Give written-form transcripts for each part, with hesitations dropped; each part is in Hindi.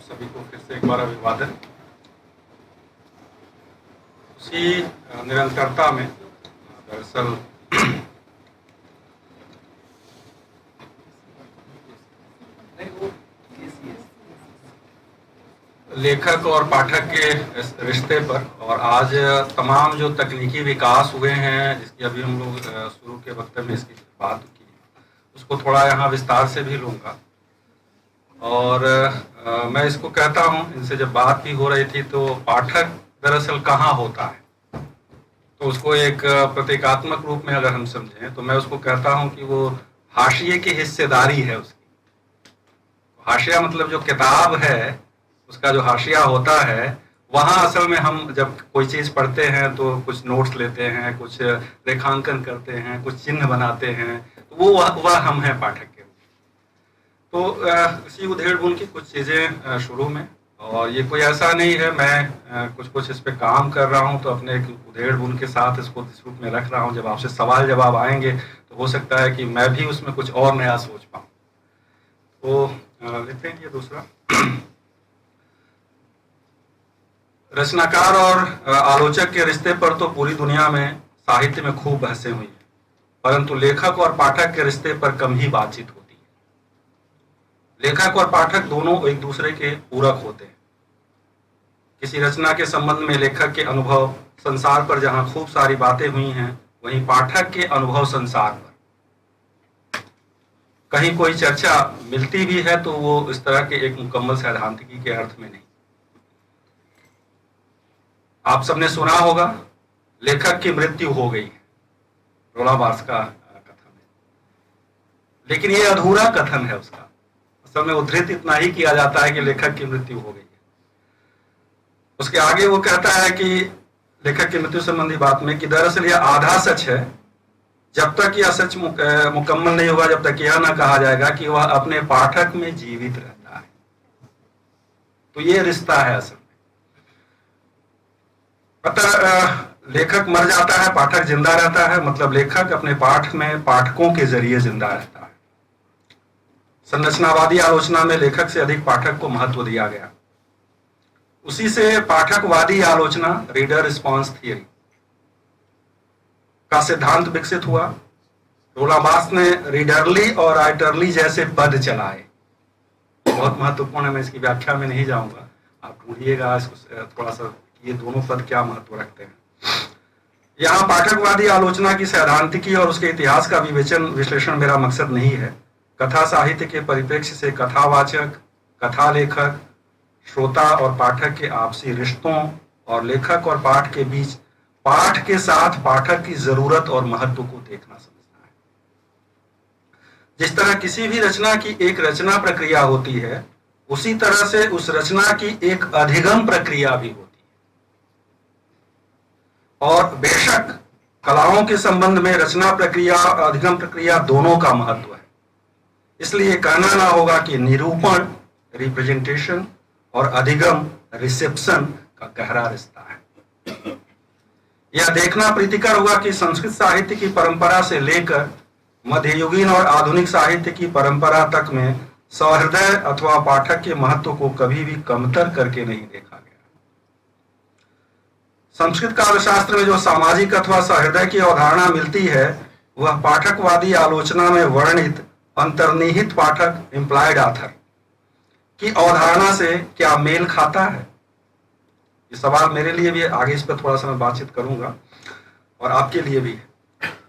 सभी को फिर से एक बार अभिवादन। उसी निरंतरता में दरअसल लेखक और पाठक के इस रिश्ते पर और आज तमाम जो तकनीकी विकास हुए हैं, जिसकी अभी हम लोग शुरू के वक्त में इसकी बात की, उसको थोड़ा यहाँ विस्तार से भी लूँगा। और मैं इसको कहता हूँ, इनसे जब बात भी हो रही थी तो पाठक दरअसल कहाँ होता है, तो उसको एक प्रतीकात्मक रूप में अगर हम समझें तो मैं उसको कहता हूँ कि वो हाशिए की हिस्सेदारी है उसकी। हाशिया मतलब जो किताब है उसका जो हाशिया होता है, वहाँ असल में हम जब कोई चीज़ पढ़ते हैं तो कुछ नोट्स लेते हैं, कुछ रेखांकन करते हैं, कुछ चिन्ह बनाते हैं, तो वह हम हैं पाठक के। तो इसी उधेड़-बुन की कुछ चीज़ें शुरू में, और ये कोई ऐसा नहीं है मैं कुछ इस पे काम कर रहा हूँ तो अपने एक उधेड़-बुन के साथ इसको इस रूप में रख रहा हूँ। जब आपसे सवाल जवाब आएंगे तो हो सकता है कि मैं भी उसमें कुछ और नया सोच पाऊँ। तो लेते हैं ये दूसरा। रचनाकार और आलोचक के रिश्ते पर तो पूरी दुनिया में साहित्य में खूब बहसें हुई हैं, परंतु लेखक और पाठक के रिश्ते पर कम ही बातचीत होती है। लेखक और पाठक दोनों एक दूसरे के पूरक होते हैं। किसी रचना के संबंध में लेखक के अनुभव संसार पर जहां खूब सारी बातें हुई हैं, वहीं पाठक के अनुभव संसार पर कहीं कोई चर्चा मिलती भी है तो वो इस तरह के एक मुकम्मल सैद्धांतिकी के अर्थ में नहीं। आप सबने सुना होगा लेखक की मृत्यु हो गई, रोला बार्स का कथन है, लेकिन ये अधूरा कथन है उसका। असल में उद्धृत इतना ही किया जाता है कि लेखक की मृत्यु हो गई है। उसके आगे वो कहता है कि लेखक की मृत्यु संबंधी बात में कि दरअसल यह आधा सच है, जब तक यह सच मुकम्मल नहीं होगा, जब तक यह ना कहा जाएगा कि वह अपने पाठक में जीवित रहता है। तो ये रिश्ता है असल में। अतः लेखक मर जाता है, पाठक जिंदा रहता है, मतलब लेखक अपने पाठ में पाठकों के जरिए जिंदा रहता है। संरचनावादी आलोचना में लेखक से अधिक पाठक को महत्व दिया गया। उसी से पाठकवादी आलोचना, रीडर रिस्पॉन्स थियरी का सिद्धांत विकसित हुआ। रोला बार्स ने रीडरली और राइटरली जैसे पद चलाए, बहुत महत्वपूर्ण है। मैं इसकी व्याख्या में नहीं जाऊंगा, आप ढूंढिएगा इसको थोड़ा सा, ये दोनों पद क्या महत्व रखते हैं। यहाँ पाठकवादी आलोचना की सैद्धांतिकी और उसके इतिहास का विश्लेषण मेरा मकसद नहीं है। कथा साहित्य के परिप्रेक्ष्य से कथावाचक, कथा लेखक, श्रोता और पाठक के आपसी रिश्तों और लेखक और पाठ के बीच पाठ के साथ पाठक की जरूरत और महत्व को देखना समझना है। जिस तरह किसी भी रचना की एक रचना प्रक्रिया होती है, उसी तरह से उस रचना की एक अधिगम प्रक्रिया भी होती है। और बेशक कलाओं के संबंध में रचना प्रक्रिया और अधिगम प्रक्रिया दोनों का महत्व है। इसलिए कहना ना होगा कि निरूपण रिप्रेजेंटेशन और अधिगम रिसेप्शन का गहरा रिश्ता है। यह देखना प्रीतिकर हुआ कि संस्कृत साहित्य की परंपरा से लेकर मध्ययुगीन और आधुनिक साहित्य की परंपरा तक में सहृदय अथवा पाठक के महत्व को कभी भी कमतर करके नहीं देखा गया। संस्कृत काव्यशास्त्र में जो सामाजिक अथवा सहृदय की अवधारणा मिलती है, वह पाठकवादी आलोचना में वर्णित अंतर्निहित पाठक, इंप्लाइड ऑथर की अवधारणा से क्या मेल खाता है? ये सवाल मेरे लिए भी है, आगे इस पर थोड़ा सा मैं बातचीत करूंगा, और आपके लिए भी है।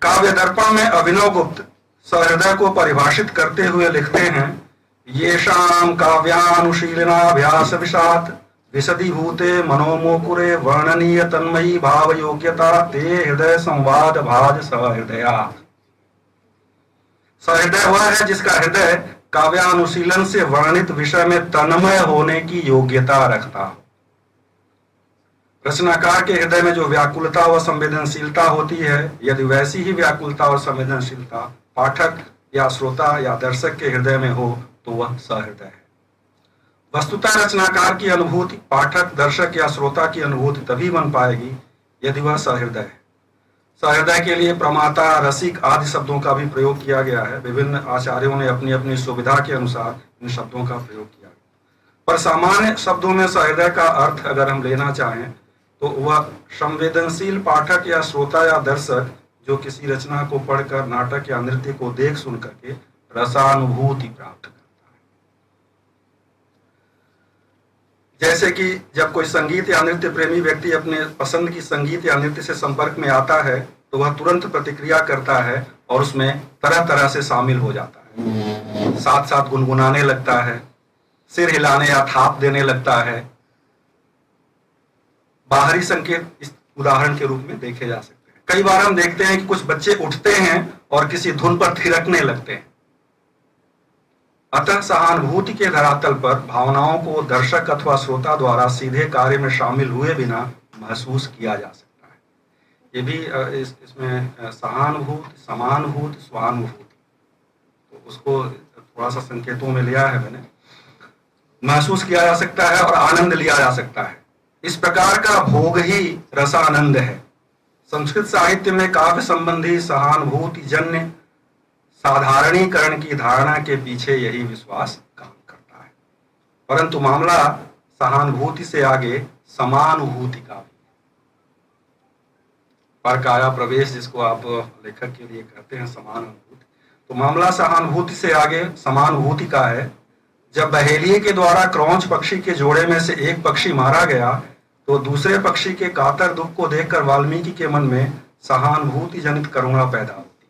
काव्य दर्पण में अभिनव गुप्त सहृदय को परिभाषित करते हुए लिखते हैं, येषां काव्यानुशीलनाभ्यास विषात् विशदीभूते मनोमोकुरे वर्णनीय तन्मयी भाव योग्यता ते हृदय संवाद भाज सहृदया। सहृदय वह है जिसका हृदय काव्यानुशीलन से वर्णित विषय में तन्मय होने की योग्यता रखता हो। रचनाकार के हृदय में जो व्याकुलता व संवेदनशीलता होती है, यदि वैसी ही व्याकुलता और संवेदनशीलता पाठक या श्रोता या दर्शक के हृदय में हो तो वह सहृदय है। वस्तुतः रचनाकार की अनुभूति पाठक, दर्शक या श्रोता की अनुभूति तभी बन पाएगी यदि वह सहृदय है। सहृदय के लिए प्रमाता, रसिक आदि शब्दों का भी प्रयोग किया गया है। विभिन्न आचार्यों ने अपनी अपनी सुविधा के अनुसार इन शब्दों का प्रयोग किया। पर सामान्य शब्दों में सहृदय का अर्थ अगर हम लेना चाहें तो वह संवेदनशील पाठक या श्रोता या दर्शक जो किसी रचना को पढ़कर, नाटक या नृत्य को देख सुन करके रसानुभूति प्राप्त करता है। जैसे कि जब कोई संगीत या नृत्य प्रेमी व्यक्ति अपने पसंद की संगीत या नृत्य से संपर्क में आता है तो वह तुरंत प्रतिक्रिया करता है और उसमें तरह तरह से शामिल हो जाता है, साथ साथ गुनगुनाने लगता है, सिर हिलाने या थाप देने लगता है। बाहरी संकेत इस उदाहरण के रूप में देखे जा सकते हैं। कई बार हम देखते हैं कि कुछ बच्चे उठते हैं और किसी धुन पर थिरकने लगते हैं। अतः सहानुभूति के धरातल पर भावनाओं को दर्शक अथवा श्रोता द्वारा सीधे कार्य में शामिल हुए बिना महसूस किया जा सकता है। ये भी इसमें सहानुभूति, समानुभूति, स्वानुभूति, तो उसको थोड़ा सा संकेतों में लिया है मैंने। महसूस किया जा सकता है और आनंद लिया जा सकता है। इस प्रकार का भोग ही रसानंद है। संस्कृत साहित्य में काव्य संबंधी सहानुभूति जन्य साधारणीकरण की धारणा के पीछे यही विश्वास काम करता है। परंतु मामला सहानुभूति से आगे समानुभूति का भी है। परकाया प्रवेश जिसको आप लेखक के लिए कहते हैं समानुभूति, तो मामला सहानुभूति से आगे समानुभूति का है। जब बहेलिये के द्वारा क्रौंच पक्षी के जोड़े में से एक पक्षी मारा गया तो दूसरे पक्षी के कातर दुख को देखकर वाल्मीकि के मन में सहानुभूति जनित करुणा पैदा होती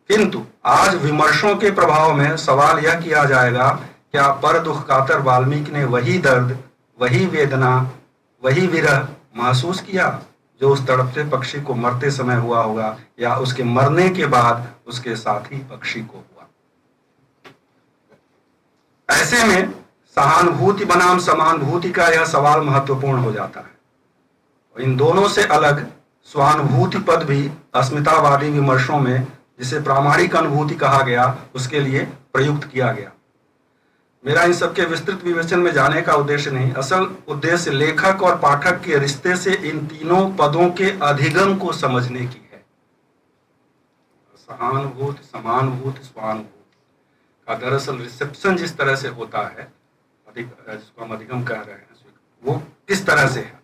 है। किंतु आज विमर्शों के प्रभाव में सवाल यह किया जाएगा, क्या पर दुख कातर वाल्मीकि ने वही दर्द, वही वेदना, वही विरह महसूस किया जो उस तड़पते पक्षी को मरते समय हुआ होगा या उसके मरने के बाद उसके साथी पक्षी को हुआ। ऐसे में सहानुभूति बनाम समानुभूति का यह सवाल महत्वपूर्ण हो जाता है। इन दोनों से अलग स्वानुभूति पद भी अस्मितावादी विमर्शों में, जिसे प्रामाणिक अनुभूति कहा गया, उसके लिए प्रयुक्त किया गया। मेरा इन सबके विस्तृत विवेचन में जाने का उद्देश्य नहीं, असल उद्देश्य लेखक और पाठक के रिश्ते से इन तीनों पदों के अधिगम को समझने की है। सहानुभूति, समानुभूति, स्वानुभूति का दरअसल रिसेप्शन जिस तरह से होता है, जिसको हम अधिगम कह रहे हैं, वो किस तरह से है।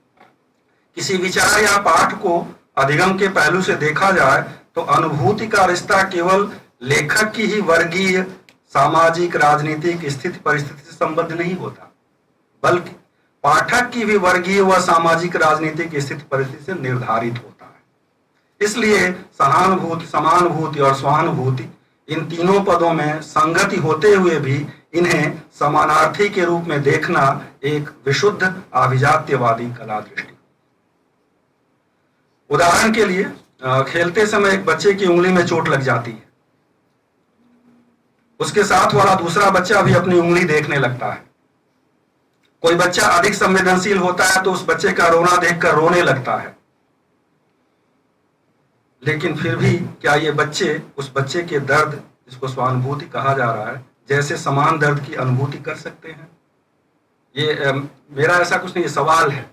किसी विचार या पाठ को अधिगम के पहलू से देखा जाए तो अनुभूति का रिश्ता केवल लेखक की ही वर्गीय, सामाजिक, राजनीतिक स्थिति परिस्थिति से संबद्ध नहीं होता, बल्कि पाठक की भी वर्गीय व सामाजिक राजनीतिक स्थिति परिस्थिति से निर्धारित होता है। इसलिए सहानुभूति, समानुभूति और स्वानुभूति, इन तीनों पदों में संगति होते हुए भी इन्हें समानार्थी के रूप में देखना एक विशुद्ध आभिजात्यवादी कला दृष्टि। उदाहरण के लिए, खेलते समय एक बच्चे की उंगली में चोट लग जाती है, उसके साथ वाला दूसरा बच्चा भी अपनी उंगली देखने लगता है। कोई बच्चा अधिक संवेदनशील होता है तो उस बच्चे का रोना देखकर रोने लगता है, लेकिन फिर भी क्या ये बच्चे उस बच्चे के दर्द, जिसको स्वानुभूति कहा जा रहा है, जैसे समान दर्द की अनुभूति कर सकते हैं? ये मेरा ऐसा कुछ नहीं, ये सवाल है।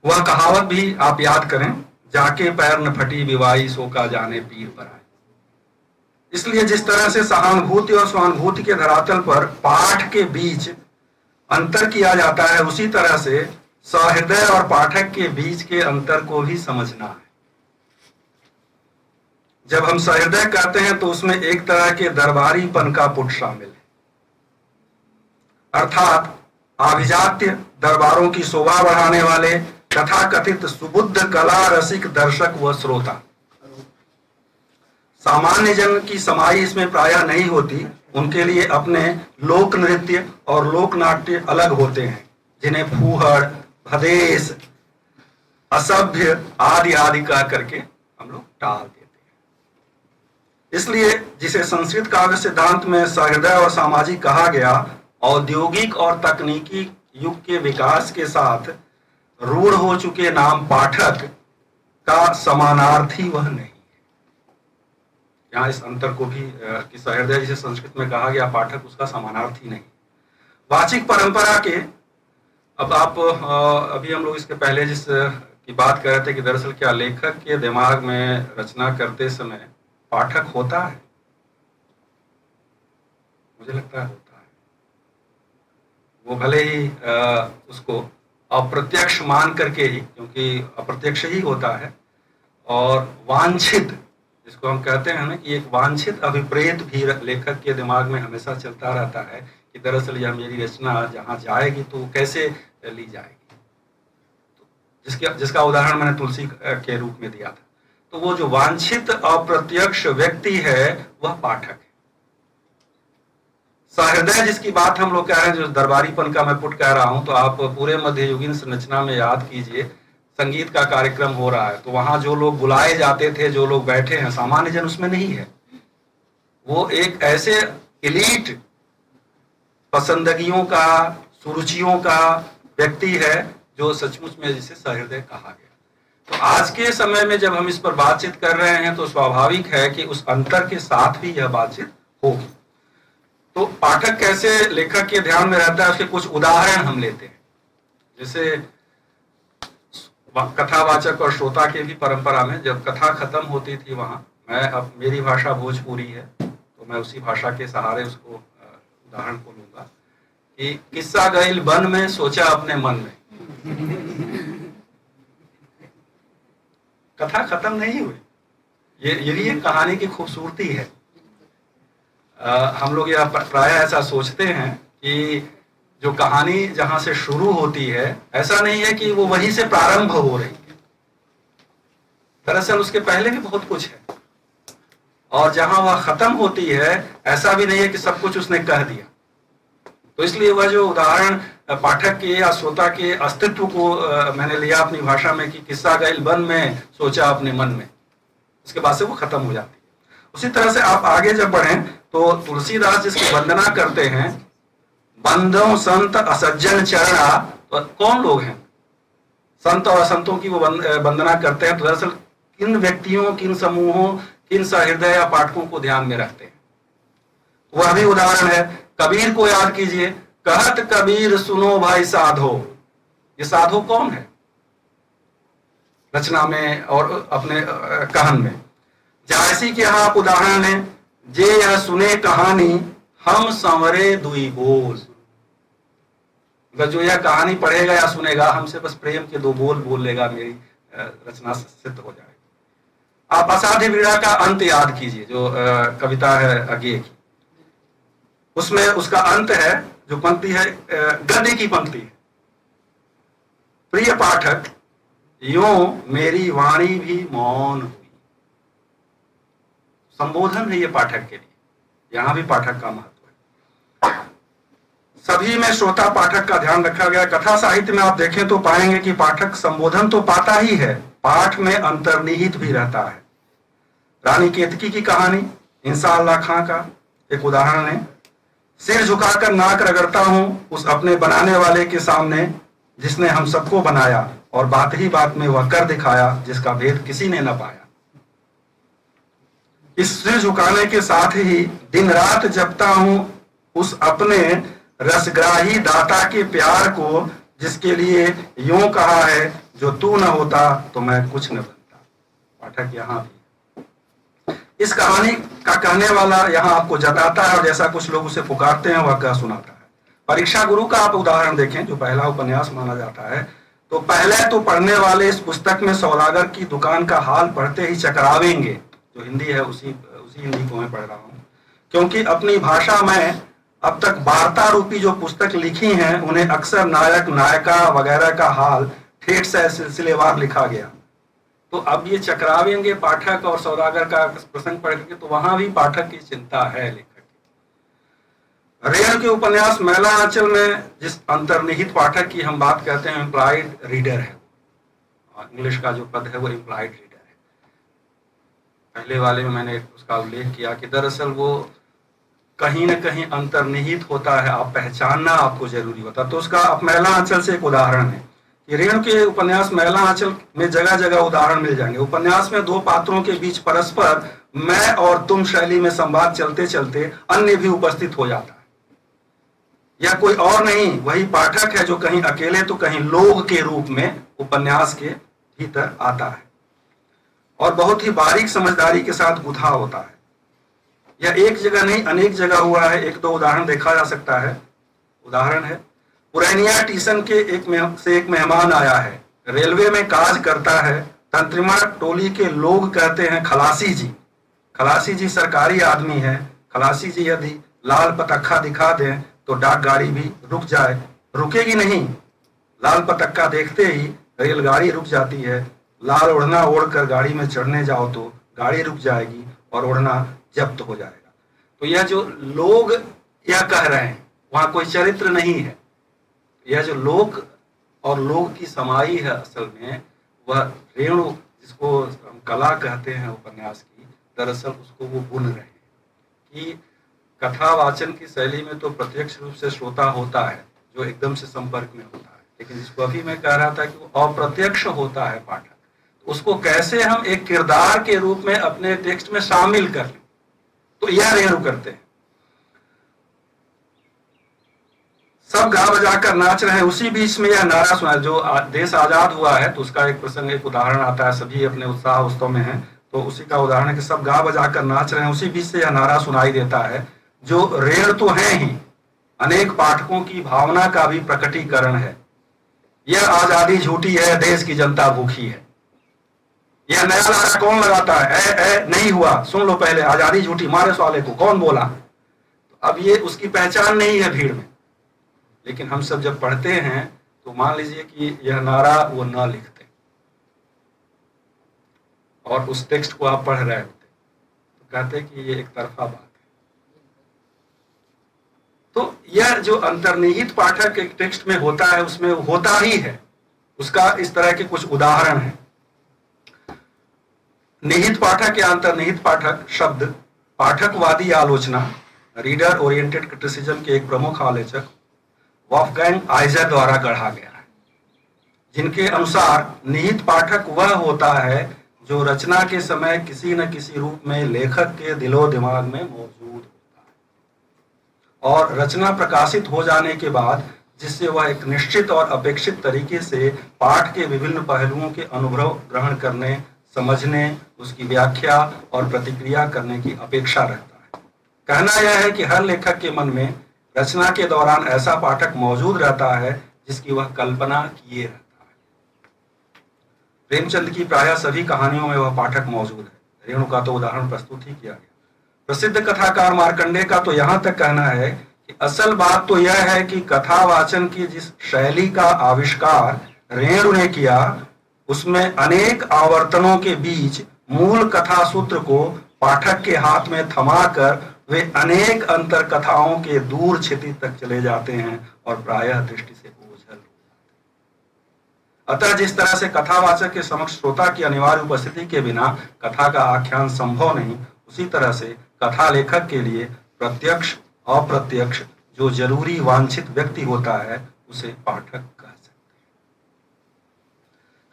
वह कहावत भी आप याद करें, जाके पैर न फटी विवाई सो का जाने पीर पर आए। इसलिए जिस तरह से सहानुभूति और स्वानुभूति के धरातल पर पाठ के बीच अंतर किया जाता है, उसी तरह से सहृदय और पाठक के बीच के अंतर को भी समझना है। जब हम सहृदय कहते हैं तो उसमें एक तरह के दरबारीपन का पुट शामिल है, अर्थात आभिजात्य दरबारों की शोभा बढ़ाने वाले तथाकथित सुबुद्ध कला रसिक दर्शक व श्रोता। सामान्य जन की समाई इसमें प्रायः नहीं होती। उनके लिए अपने लोक नृत्य और लोक नाट्य अलग होते हैं, जिन्हें फूहड़, भदेश, असभ्य आदि आदि कह करके हम लोग टाल देते हैं। इसलिए जिसे संस्कृत काव्य सिद्धांत में सहृदय और सामाजिक कहा गया, औद्योगिक और तकनीकी युग के विकास के साथ रूढ़ हो चुके नाम पाठक का समानार्थी वह नहीं है। यहाँ इस अंतर को भी कि सहृदय जिसे संस्कृत में कहा गया, पाठक उसका समानार्थी नहीं। वाचिक परंपरा के, अब आप अभी हम लोग इसके पहले जिस की बात कर रहे थे कि दरअसल क्या लेखक के दिमाग में रचना करते समय पाठक होता है? मुझे लगता है होता है। वो भले ही उसको अप्रत्यक्ष मान करके ही, क्योंकि अप्रत्यक्ष ही होता है, और वांछित, जिसको हम कहते हैं ना कि एक वांछित अभिप्रेत भी लेखक के दिमाग में हमेशा चलता रहता है कि दरअसल यह मेरी रचना जहाँ जाएगी तो कैसे ली जाएगी। तो जिसका उदाहरण मैंने तुलसी के रूप में दिया था। तो वो जो वांछित अप्रत्यक्ष व्यक्ति है वह पाठक है। सहृदय जिसकी बात हम लोग कह रहे हैं, जो दरबारीपन का मैं पुट कह रहा हूं, तो आप पूरे मध्ययुगीन संरचना में याद कीजिए, संगीत का कार्यक्रम हो रहा है तो वहां जो लोग बुलाए जाते थे, जो लोग बैठे हैं, सामान्य जन उसमें नहीं है। वो एक ऐसे एलीट पसंदगियों का, सुरुचियों का व्यक्ति है जो सचमुच में जिसे सहृदय कहा गया। तो आज के समय में जब हम इस पर बातचीत कर रहे हैं तो स्वाभाविक है कि उस अंतर के साथ भी यह बातचीत होगी। तो पाठक कैसे लेखक के ध्यान में रहता है, उसके कुछ उदाहरण हम लेते हैं। जैसे कथावाचक और श्रोता के भी परंपरा में जब कथा खत्म होती थी, वहां मैं, अब मेरी भाषा भोजपुरी है तो मैं उसी भाषा के सहारे उसको उदाहरण को लूंगा कि किस्सा गईल बन में, सोचा अपने मन में। कथा खत्म नहीं हुई, ये भी एक कहानी की खूबसूरती है। हम लोग यह प्राय ऐसा सोचते हैं कि जो कहानी जहां से शुरू होती है, ऐसा नहीं है कि वो वहीं से प्रारंभ हो रही है। दरअसल उसके पहले भी बहुत कुछ है, और जहां वह खत्म होती है ऐसा भी नहीं है कि सब कुछ उसने कह दिया। तो इसलिए वह जो उदाहरण पाठक के या श्रोता के अस्तित्व को मैंने लिया अपनी भाषा में कि किस्सा गईल बन में, सोचा अपने मन में, उसके बाद से वो खत्म हो जाती है। उसी तरह से आप आगे जब बढ़ें तो तुलसीदास जिसकी वंदना करते हैं, बंदों संत असज्जन चरणा, तो कौन लोग हैं संत और असंतों की वो वंदना करते हैं? तो दरअसल किन व्यक्तियों, किन समूहों, किन सहृदय या पाठकों को ध्यान में रखते हैं? वह भी उदाहरण है। कबीर को याद कीजिए, कहत कबीर सुनो भाई साधो। ये साधो कौन है रचना में और अपने कहन में? जायसी के यहाँ आप उदाहरण लें, जे यह सुने कहानी हम संवरे दुई बोल। जो यह कहानी पढ़ेगा या सुनेगा, हमसे बस प्रेम के दो बोल बोल लेगा, मेरी रचना सिद्ध हो जाएगी। आप असाध्य वीणा का अंत याद कीजिए, जो कविता है अज्ञे की, उसमें उसका अंत है, जो पंक्ति है गद्य की पंक्ति है, प्रिय पाठक यूं मेरी वाणी भी मौन हुई। संबोधन है ये पाठक के लिए, यहां भी पाठक का महत्व है। सभी में श्रोता पाठक का ध्यान रखा गया। कथा साहित्य में आप देखें तो पाएंगे कि पाठक संबोधन तो पाता ही है, पाठ में अंतर्निहित भी रहता है। रानी केतकी की कहानी, इंशाअल्लाह खां का एक उदाहरण है। सिर झुकाकर नाक रगड़ता हूं उस अपने बनाने वाले के सामने, जिसने हम सबको बनाया और बात ही बात में वह कर दिखाया जिसका भेद किसी ने न पाया। इस सिर झुकाने के साथ ही दिन रात जपता हूं उस अपने रसग्राही दाता के प्यार को, जिसके लिए यूं कहा है, जो तू न होता तो मैं कुछ न बनता। पाठक यहां भी इस कहानी का कहने वाला यहां आपको जताता है, और जैसा कुछ लोग उसे पुकारते हैं वह कह सुनाता है। परीक्षा गुरु का आप उदाहरण देखें, जो पहला उपन्यास माना जाता है, तो पहले तो पढ़ने वाले इस पुस्तक में सौदागर की दुकान का हाल पढ़ते ही चकरावेंगे। जो हिंदी है उसी हिंदी को मैं पढ़ रहा हूं, क्योंकि अपनी भाषा में अब तक वार्ता रूपी जो पुस्तक लिखी हैं, उन्हें अक्सर नायक नायिका वगैरह का हाल ठेठ से सिलसिलेवार लिखा गया। तो अब ये चकरावेंगे पाठक और सौदागर का प्रसंग पढ़ के, तो वहां भी पाठक की चिंता है लेखक की। रेण के उपन्यास मैला आंचल में जिस अंतर्निहित पाठक की हम बात करते हैं, इम्प्लाइड रीडर है। इंग्लिश का जो पद है वो इम्प्लाइड रीडर है। पहले वाले में मैंने उसका उल्लेख किया कि दरअसल वो कहीं न कहीं अंतर्निहित होता है, आप पहचानना आपको जरूरी होता। तो उसका अब मैला आंचल से एक उदाहरण है कि रेणु के उपन्यास मैला आंचल में जगह जगह उदाहरण मिल जाएंगे। उपन्यास में दो पात्रों के बीच परस्पर मैं और तुम शैली में संवाद चलते चलते अन्य भी उपस्थित हो जाता है। यह कोई और नहीं, वही पाठक है जो कहीं अकेले तो कहीं लोग के रूप में उपन्यास के भीतर आता है और बहुत ही बारीक समझदारी के साथ गुथा होता है। यह एक जगह नहीं, अनेक जगह हुआ है। एक दो उदाहरण देखा जा सकता है। उदाहरण है, पुरैनिया स्टेशन के एक मेहमान आया है, रेलवे में काज करता है, तंत्रिमा टोली के लोग कहते हैं खलासी जी। खलासी जी सरकारी आदमी है, खलासी जी यदि लाल पतक्खा दिखा दें तो डाक गाड़ी भी रुक जाए। रुकेगी नहीं, लाल पतक्का देखते ही रेलगाड़ी रुक जाती है। लाल ओढ़ना ओढ़कर गाड़ी में चढ़ने जाओ तो गाड़ी रुक जाएगी और ओढ़ना जब्त हो जाएगा। तो यह जो लोग यह कह रहे हैं, वहां कोई चरित्र नहीं है। यह जो लोक और लोक की समाई है, असल में वह रेणु जिसको हम कला कहते हैं उपन्यास की, दरअसल उसको वो बुन रहे हैं कि कथा वाचन की शैली में तो प्रत्यक्ष रूप से श्रोता होता है जो एकदम से संपर्क में होता है, लेकिन जिसको अभी मैं कह रहा था कि वो अप्रत्यक्ष होता है पाठक, तो उसको कैसे हम एक किरदार के रूप में अपने टेक्स्ट में शामिल कर लें, तो यह रेणु करते हैं। सब गा बजाकर नाच रहे हैं, उसी बीच में यह नारा सुना। जो देश आजाद हुआ है तो उसका एक प्रसंग, एक उदाहरण आता है, सभी अपने उत्साह उत्सव में हैं, तो उसी का उदाहरण है कि सब गा बजाकर नाच रहे हैं, उसी बीच से यह नारा सुनाई देता है जो ऋण तो है ही, अनेक पाठकों की भावना का भी प्रकटीकरण है। यह आजादी झूठी है, देश की जनता भूखी है। यह नया नारा कौन लगाता है? ए, नहीं हुआ, सुन लो पहले, आजादी झूठी, मारे साले को, कौन बोला? तो अब ये उसकी पहचान नहीं है भीड़ में, लेकिन हम सब जब पढ़ते हैं तो मान लीजिए कि यह नारा वो न लिखते और उस टेक्स्ट को आप पढ़ रहे होते तो कहते कि ये एक तरफा बात है। तो यह जो अंतर्निहित पाठक एक टेक्स्ट में होता है उसमें होता ही है। उसका इस तरह के कुछ उदाहरण हैं। निहित पाठक या अंतर्निहित पाठक शब्द पाठकवादी आलोचना, रीडर ओरिएंटेड क्रिटिसिज्म के एक प्रमुख आलोचक वॉल्फगैंग आइजर द्वारा गढ़ा गया है, जिनके अनुसार निहित पाठक वह होता है जो रचना के समय किसी न किसी रूप में लेखक के दिलो दिमाग में मौजूद होता है और रचना प्रकाशित हो जाने के बाद जिससे वह एक निश्चित और अपेक्षित तरीके से पाठ के विभिन्न पहलुओं के अनुभव ग्रहण करने, समझने, उसकी व्याख्या और प्रतिक्रिया करने की अपेक्षा रहता है। कहना यह है कि हर लेखक के मन में रचना के दौरान ऐसा पाठक मौजूद रहता है जिसकी वह कल्पना किए रहता है। प्रेमचंद की प्रायः सभी कहानियों में वह पाठक मौजूद है। रेणु का तो उदाहरण प्रस्तुत ही किया गया। प्रसिद्ध कथाकार मार्कंडेय का तो यहां तक कहना है कि असल बात तो यह है कि कथावाचन की जिस शैली का आविष्कार रेणु ने किया उसमें अनेक आवर्तनों के बीच मूल कथा सूत्र को पाठक के हाथ में थमाकर वे अनेक अंतर कथाओं के दूर क्षिति तक चले जाते हैं और प्रायः दृष्टि से ओझल हो जाते हैं। अतः जिस तरह से कथावाचक के समक्ष श्रोता की अनिवार्य उपस्थिति के बिना कथा का आख्यान संभव नहीं, उसी तरह से कथा लेखक के लिए प्रत्यक्ष अप्रत्यक्ष जो जरूरी वांछित व्यक्ति होता है उसे पाठक कह सकते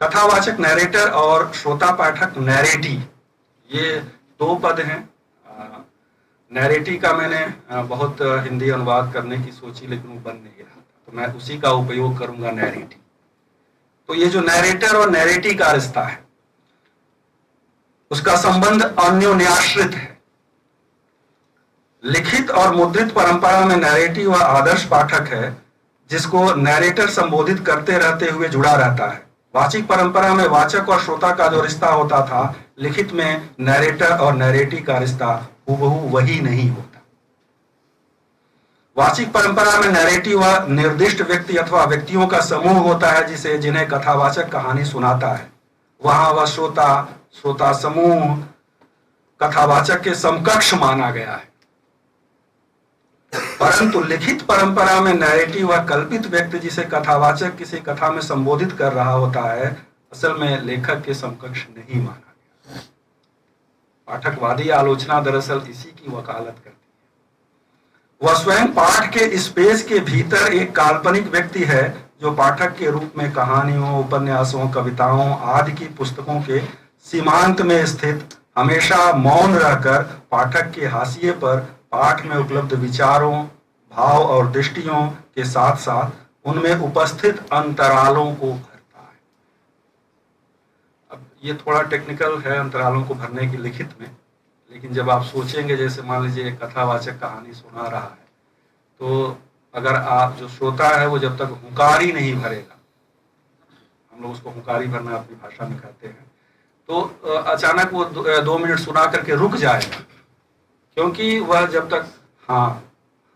हैं। कथावाचक नैरेटर और श्रोता पाठक नैरेटी, ये दो पद हैं। नैरेटी का मैंने बहुत हिंदी अनुवाद करने की सोची लेकिन वो बन नहीं रहा था, तो मैं उसी का उपयोग करूंगा, नैरेटी। तो ये जो नैरेटर और नैरेटी का रिश्ता है उसका संबंध अन्योन्याश्रित है। लिखित और मुद्रित परंपरा में नैरेटी वह आदर्श पाठक है जिसको नैरेटर संबोधित करते रहते हुए जुड़ा रहता है। वाचिक परंपरा में वाचक और श्रोता का जो रिश्ता होता था, लिखित में नैरेटर और नैरेटी का रिश्ता हूबहू वही नहीं होता। वाचिक परंपरा में नैरेटिव वह निर्दिष्ट व्यक्ति अथवा व्यक्तियों का समूह होता है जिन्हें कथावाचक कहानी सुनाता है। वहां वह श्रोता समूह कथावाचक के समकक्ष माना गया है। परंतु लिखित परंपरा में नैरेटिव वह कल्पित व्यक्ति जिसे कथावाचक किसी कथा में संबोधित कर रहा होता है, असल में लेखक के समकक्ष नहीं माना गया। पाठकवादी आलोचना दरअसल इसी की वकालत करती है। वह स्वयं पाठ के स्पेस के भीतर एक काल्पनिक व्यक्ति है जो पाठक के रूप में कहानियों, उपन्यासों, कविताओं आदि की पुस्तकों के सीमांत में स्थित हमेशा मौन रहकर पाठक के हाशिए पर पाठ में उपलब्ध विचारों, भाव और दृष्टियों के साथ साथ उनमें उपस्थित अंतरालों को भरता है। अब ये थोड़ा टेक्निकल है अंतरालों को भरने की लिखित में, लेकिन जब आप सोचेंगे, जैसे मान लीजिए कथावाचक कहानी सुना रहा है तो अगर आप जो श्रोता है वो जब तक हुंकार ही नहीं भरेगा, हम लोग उसको हुंकारी भरना अपनी भाषा में कहते हैं, तो अचानक वो 2 मिनट सुना करके रुक जाएगा, क्योंकि वह जब तक हाँ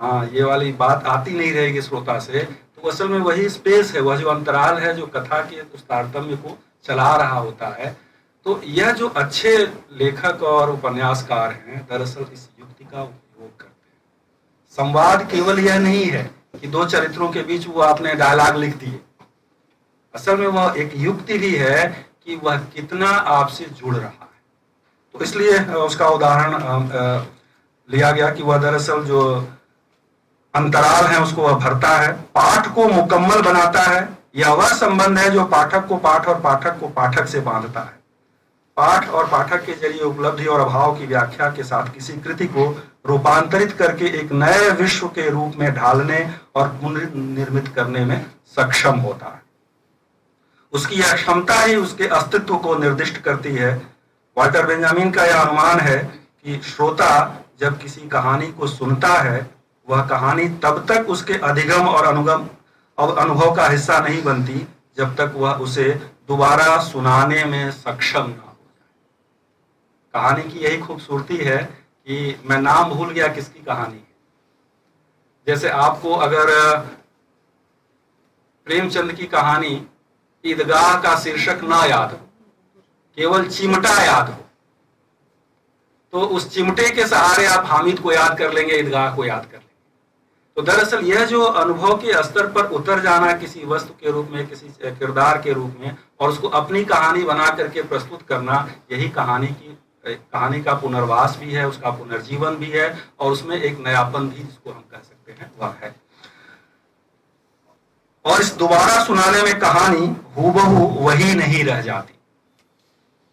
हाँ ये वाली बात आती नहीं रहेगी श्रोता से, तो असल में वही स्पेस है, वह जो अंतराल है जो कथा के उस तारतम्य को चला रहा होता है। तो यह जो अच्छे लेखक और उपन्यासकार हैं दरअसल इस युक्ति का उपयोग करते हैं। संवाद केवल यह नहीं है कि दो चरित्रों के बीच वो आपने डायलॉग लिख दिए, असल में वह एक युक्ति भी है कि वह कितना आपसे जुड़ रहा है। तो इसलिए उसका उदाहरण लिया गया कि वह दरअसल जो अंतराल है उसको वह भरता है, पाठ को मुकम्मल बनाता है। यह वह संबंध है जो पाठक को पाठ और पाठक को पाठक से बांधता है। पाठ और पाठक के जरिए उपलब्धि और अभाव की व्याख्या के साथ किसी कृति को रूपांतरित करके एक नए विश्व के रूप में ढालने और पुनर्निर्मित करने में सक्षम होता है। उसकी यह क्षमता ही उसके अस्तित्व को निर्दिष्ट करती है। वाल्टर बेंजामिन का यह अनुमान है कि श्रोता जब किसी कहानी को सुनता है, वह कहानी तब तक उसके अधिगम और अनुभव का हिस्सा नहीं बनती जब तक वह उसे दोबारा सुनाने में सक्षम ना हो जाए। कहानी की यही खूबसूरती है कि मैं नाम भूल गया किसकी कहानी है। जैसे आपको अगर प्रेमचंद की कहानी ईदगाह का शीर्षक ना याद हो, केवल चिमटा याद हो, तो उस चिमटे के सहारे आप हामिद को याद कर लेंगे, ईदगाह को याद कर लेंगे। तो दरअसल यह जो अनुभव के स्तर पर उतर जाना किसी वस्तु के रूप में, किसी किरदार के रूप में, और उसको अपनी कहानी बना करके प्रस्तुत करना, यही कहानी का पुनर्वास भी है, उसका पुनर्जीवन भी है, और उसमें एक नयापन भी जिसको हम कह सकते हैं वह है। और इस दोबारा सुनाने में कहानी हूबहू वही नहीं रह जाती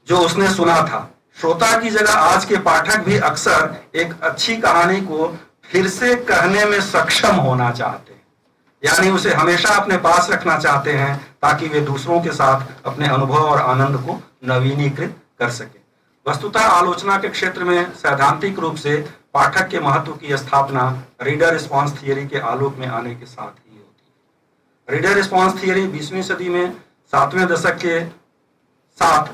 जो उसने सुना था। श्रोता की जगह आज के पाठक भी अक्सर एक अच्छी कहानी को फिर से कहने में सक्षम होना चाहते हैं, यानी उसे हमेशा अपने पास रखना चाहते हैं ताकि वे दूसरों के साथ अपने अनुभव और आनंद को नवीनीकृत कर सके। वस्तुतः आलोचना के क्षेत्र में सैद्धांतिक रूप से पाठक के महत्व की स्थापना रीडर रिस्पॉन्स थियरी के आलोक में आने के साथ ही होती है। रीडर रिस्पॉन्स थियरी 20वीं सदी में 7वें दशक के साथ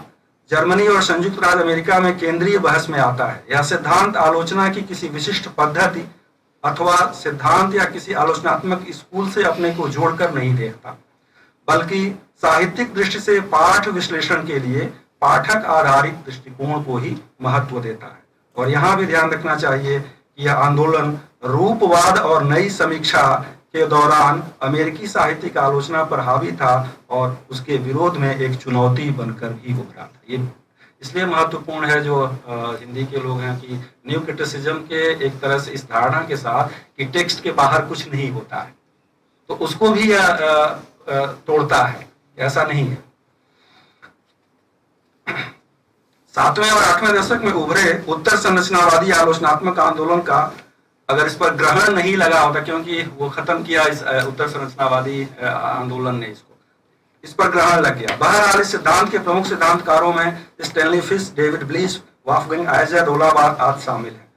जर्मनी और संयुक्त राज्य अमेरिका में केंद्रीय बहस में आता है। यह सिद्धांत आलोचना की किसी विशिष्ट पद्धति अथवा सिद्धांत या किसी आलोचनात्मक स्कूल से अपने को जोड़कर नहीं देखता, बल्कि साहित्यिक दृष्टि से पाठ विश्लेषण के लिए पाठक आधारित दृष्टिकोण को ही महत्व देता है। और यहाँ भी ध्यान रखना चाहिए कि यह आंदोलन रूपवाद और नई समीक्षा के दौरान अमेरिकी साहित्यिक आलोचना पर हावी था और उसके विरोध में एक चुनौती बनकर भी उभरा था। ये इसलिए महत्वपूर्ण है जो हिंदी के लोग हैं कि न्यू क्रिटिसिज्म के एक तरह से इस धारणा के साथ कि टेक्स्ट के बाहर कुछ नहीं होता है, तो उसको भी तोड़ता है, ऐसा नहीं है। 7वें और 8वें दशक में उभरे उत्तर संरचनावादी आलोचनात्मक आंदोलन का अगर इस पर ग्रहण नहीं लगा होता, क्योंकि वो खत्म किया इस उत्तर संरचनावादी आंदोलन ने, इस पर ग्रहण लग गया। बहरहाल इस सिद्धांत के प्रमुख सिद्धांतकारों में Stanley Fish, David Bleich, Wolfgang Iser Roland Barthes आदि शामिल हैं।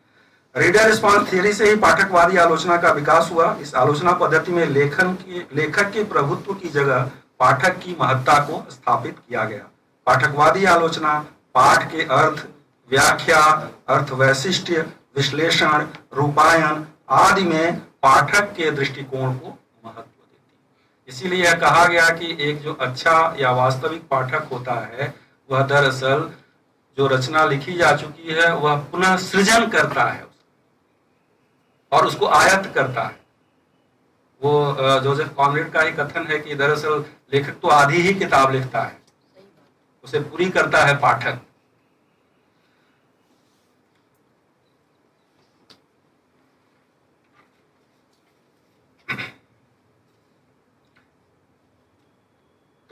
रीडर रिस्पॉन्स थियरी से ही पाठकवादी आलोचना का विकास हुआ। इस आलोचना पद्धति में लेखक के प्रभुत्व की जगह पाठक की महत्ता को स्थापित किया गया। पाठकवादी आलोचना पाठ के अर्थ, व्याख्या, अर्थ वैशिष्ट्य, विश्लेषण, रूपायन आदि में पाठक के दृष्टिकोण को महत्व देती है। इसीलिए यह कहा गया कि एक जो अच्छा या वास्तविक पाठक होता है वह दरअसल जो रचना लिखी जा चुकी है वह पुनः सृजन करता है और उसको आयत्त करता है। वो जोसेफ कॉनरेड का ही कथन है कि दरअसल लेखक तो आधी ही किताब लिखता है, उसे पूरी करता है पाठक।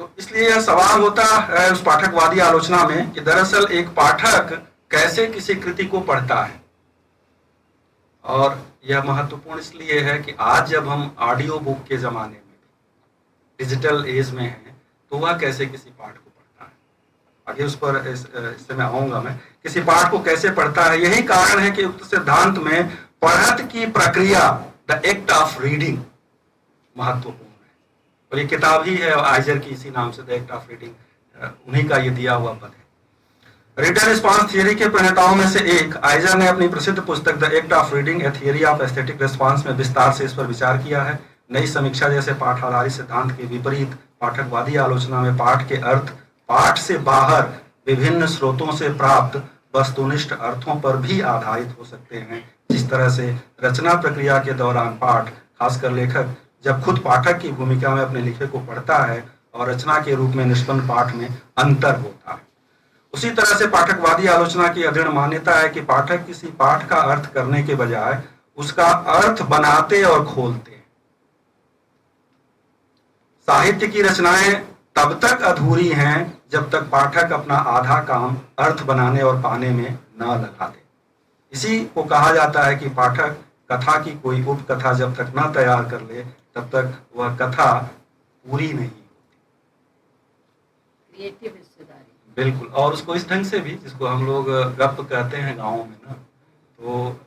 तो इसलिए यह सवाल होता है उस पाठकवादी आलोचना में कि दरअसल एक पाठक कैसे किसी कृति को पढ़ता है। और यह महत्वपूर्ण इसलिए है कि आज जब हम ऑडियो बुक के जमाने में, डिजिटल एज में हैं, तो वह कैसे किसी पाठ को पढ़ता है। आगे उस पर इससे मैं आऊंगा, मैं किसी पाठ को कैसे पढ़ता है। यही कारण है कि उक्त सिद्धांत में पढ़त की प्रक्रिया, द एक्ट ऑफ रीडिंग, महत्वपूर्ण है। और ये किताब ही है आइजर की, इसी नाम से द एक्ट ऑफ रीडिंग, उन्हीं का ये दिया हुआ पद है। रीडर रिस्पॉन्स थियरी के प्रणेताओं में से एक आइजर ने अपनी प्रसिद्ध पुस्तक the act of reading A theory of aesthetic response में विस्तार से इस पर विचार किया है। नई समीक्षा जैसे पाठ आधारित सिद्धांत के विपरीत पाठकवादी आलोचना में पाठ के अर्थ पाठ से बाहर विभिन्न स्रोतों से प्राप्त वस्तुनिष्ठ अर्थों पर भी आधारित हो सकते हैं। जिस तरह से रचना प्रक्रिया के दौरान पाठ, खासकर लेखक जब खुद पाठक की भूमिका में अपने लिखे को पढ़ता है और रचना के रूप में निष्पन्न पाठ में अंतर होता है, उसी तरह से पाठकवादी आलोचना की अदृढ़ मान्यता है कि पाठक किसी पाठ का अर्थ करने के बजाय उसका अर्थ बनाते और खोलते हैं। साहित्य की रचनाएं तब तक अधूरी हैं जब तक पाठक अपना आधा काम अर्थ बनाने और पाने में न लगा दे। इसी को कहा जाता है कि पाठक कथा की कोई उपकथा जब तक न तैयार कर ले तब तक वह कथा पूरी नहीं होती। क्रिएटिव हिस्सेदारी बिल्कुल, और उसको इस ढंग से भी, जिसको हम लोग गप कहते हैं गाँव में ना, तो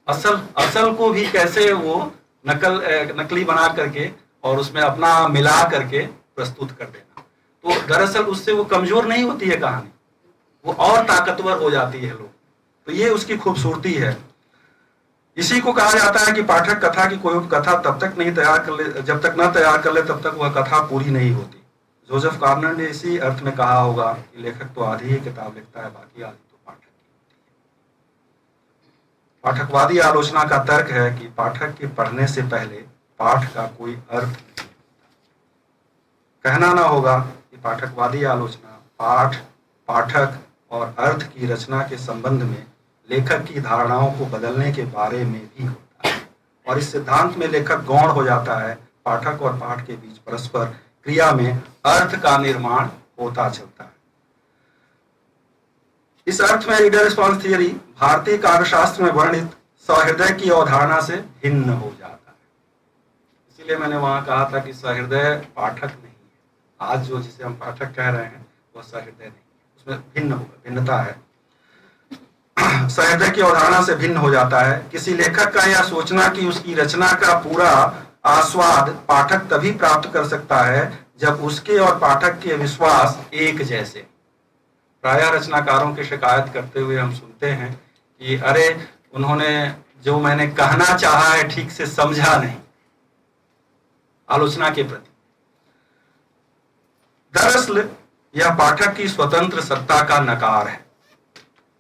असल को भी कैसे वो नकली बना करके और उसमें अपना मिला करके प्रस्तुत कर देना, तो दरअसल उससे वो कमजोर नहीं होती है कहानी, वो और ताकतवर हो जाती है लोग। तो ये उसकी खूबसूरती है। इसी को कहा जाता है कि पाठक कथा की कोई कथा तब तक नहीं तैयार कर ले, जब तक न तैयार कर ले तब तक वह कथा पूरी नहीं होती। जोसेफ कार्नर ने इसी अर्थ में कहा होगा कि लेखक तो आधी ही किताब लिखता है, बाकी आधी तो पाठक की होती है। पाठकवादी आलोचना का तर्क है कि पाठक के पढ़ने से पहले पाठ का कोई अर्थ नहीं। कहना ना होगा कि पाठकवादी आलोचना पाठ, पाठक और अर्थ की रचना के संबंध में लेखक की धारणाओं को बदलने के बारे में भी होता है, और इस सिद्धांत में लेखक गौण हो जाता है। पाठक और पाठ के बीच परस्पर क्रिया में अर्थ का निर्माण होता चलता है। इस अर्थ में रीडर रिस्पॉन्स थियरी भारतीय काव्यशास्त्र में वर्णित सहृदय की अवधारणा से भिन्न हो जाता है। इसीलिए मैंने वहां कहा था कि सहृदय पाठक नहीं है। आज जो जिसे हम पाठक कह रहे हैं वह सहृदय नहीं है, उसमें भिन्नता है। सहृदय की अवधारणा से भिन्न हो जाता है। किसी लेखक का यह सोचना कि उसकी रचना का पूरा आस्वाद पाठक तभी प्राप्त कर सकता है जब उसके और पाठक के विश्वास एक जैसे। प्रायः रचनाकारों की शिकायत करते हुए हम सुनते हैं कि अरे उन्होंने जो मैंने कहना चाहा है ठीक से समझा नहीं, आलोचना के प्रति। दरअसल यह पाठक की स्वतंत्र सत्ता का नकार है।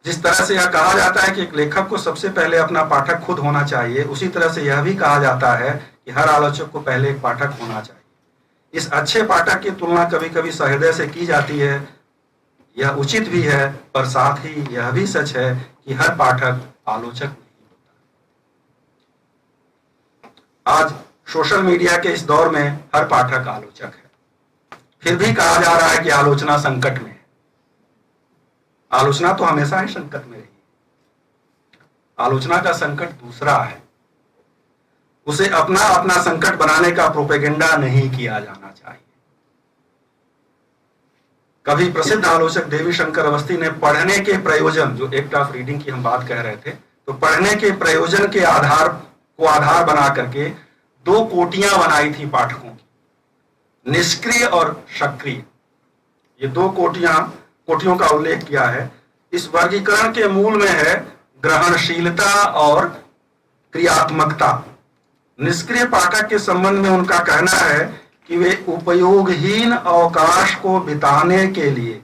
जिस तरह से यह कहा जाता है कि एक लेखक को सबसे पहले अपना पाठक खुद होना चाहिए, उसी तरह से यह भी कहा जाता है कि हर आलोचक को पहले एक पाठक होना चाहिए। इस अच्छे पाठक की तुलना कभी कभी सहृदय से की जाती है, यह उचित भी है, पर साथ ही यह भी सच है कि हर पाठक आलोचक नहीं होता। आज सोशल मीडिया के इस दौर में हर पाठक आलोचक है, फिर भी कहा जा रहा है कि आलोचना संकट में है। आलोचना तो हमेशा ही संकट में रही। आलोचना का संकट दूसरा है, उसे अपना अपना संकट बनाने का प्रोपेगेंडा नहीं किया जाना चाहिए। कभी प्रसिद्ध आलोचक देवी शंकर अवस्थी ने पढ़ने के प्रयोजन, जो एक्ट ऑफ रीडिंग की हम बात कह रहे थे, तो पढ़ने के प्रयोजन के आधार बना करके दो कोटियां बनाई थी पाठकों की, निष्क्रिय और सक्रिय। ये दो कोटियों का उल्लेख किया है। इस वर्गीकरण के मूल में है ग्रहणशीलता और क्रियात्मकता। निष्क्रिय पाठक के संबंध में उनका कहना है कि वे उपयोगहीन अवकाश को बिताने के लिए,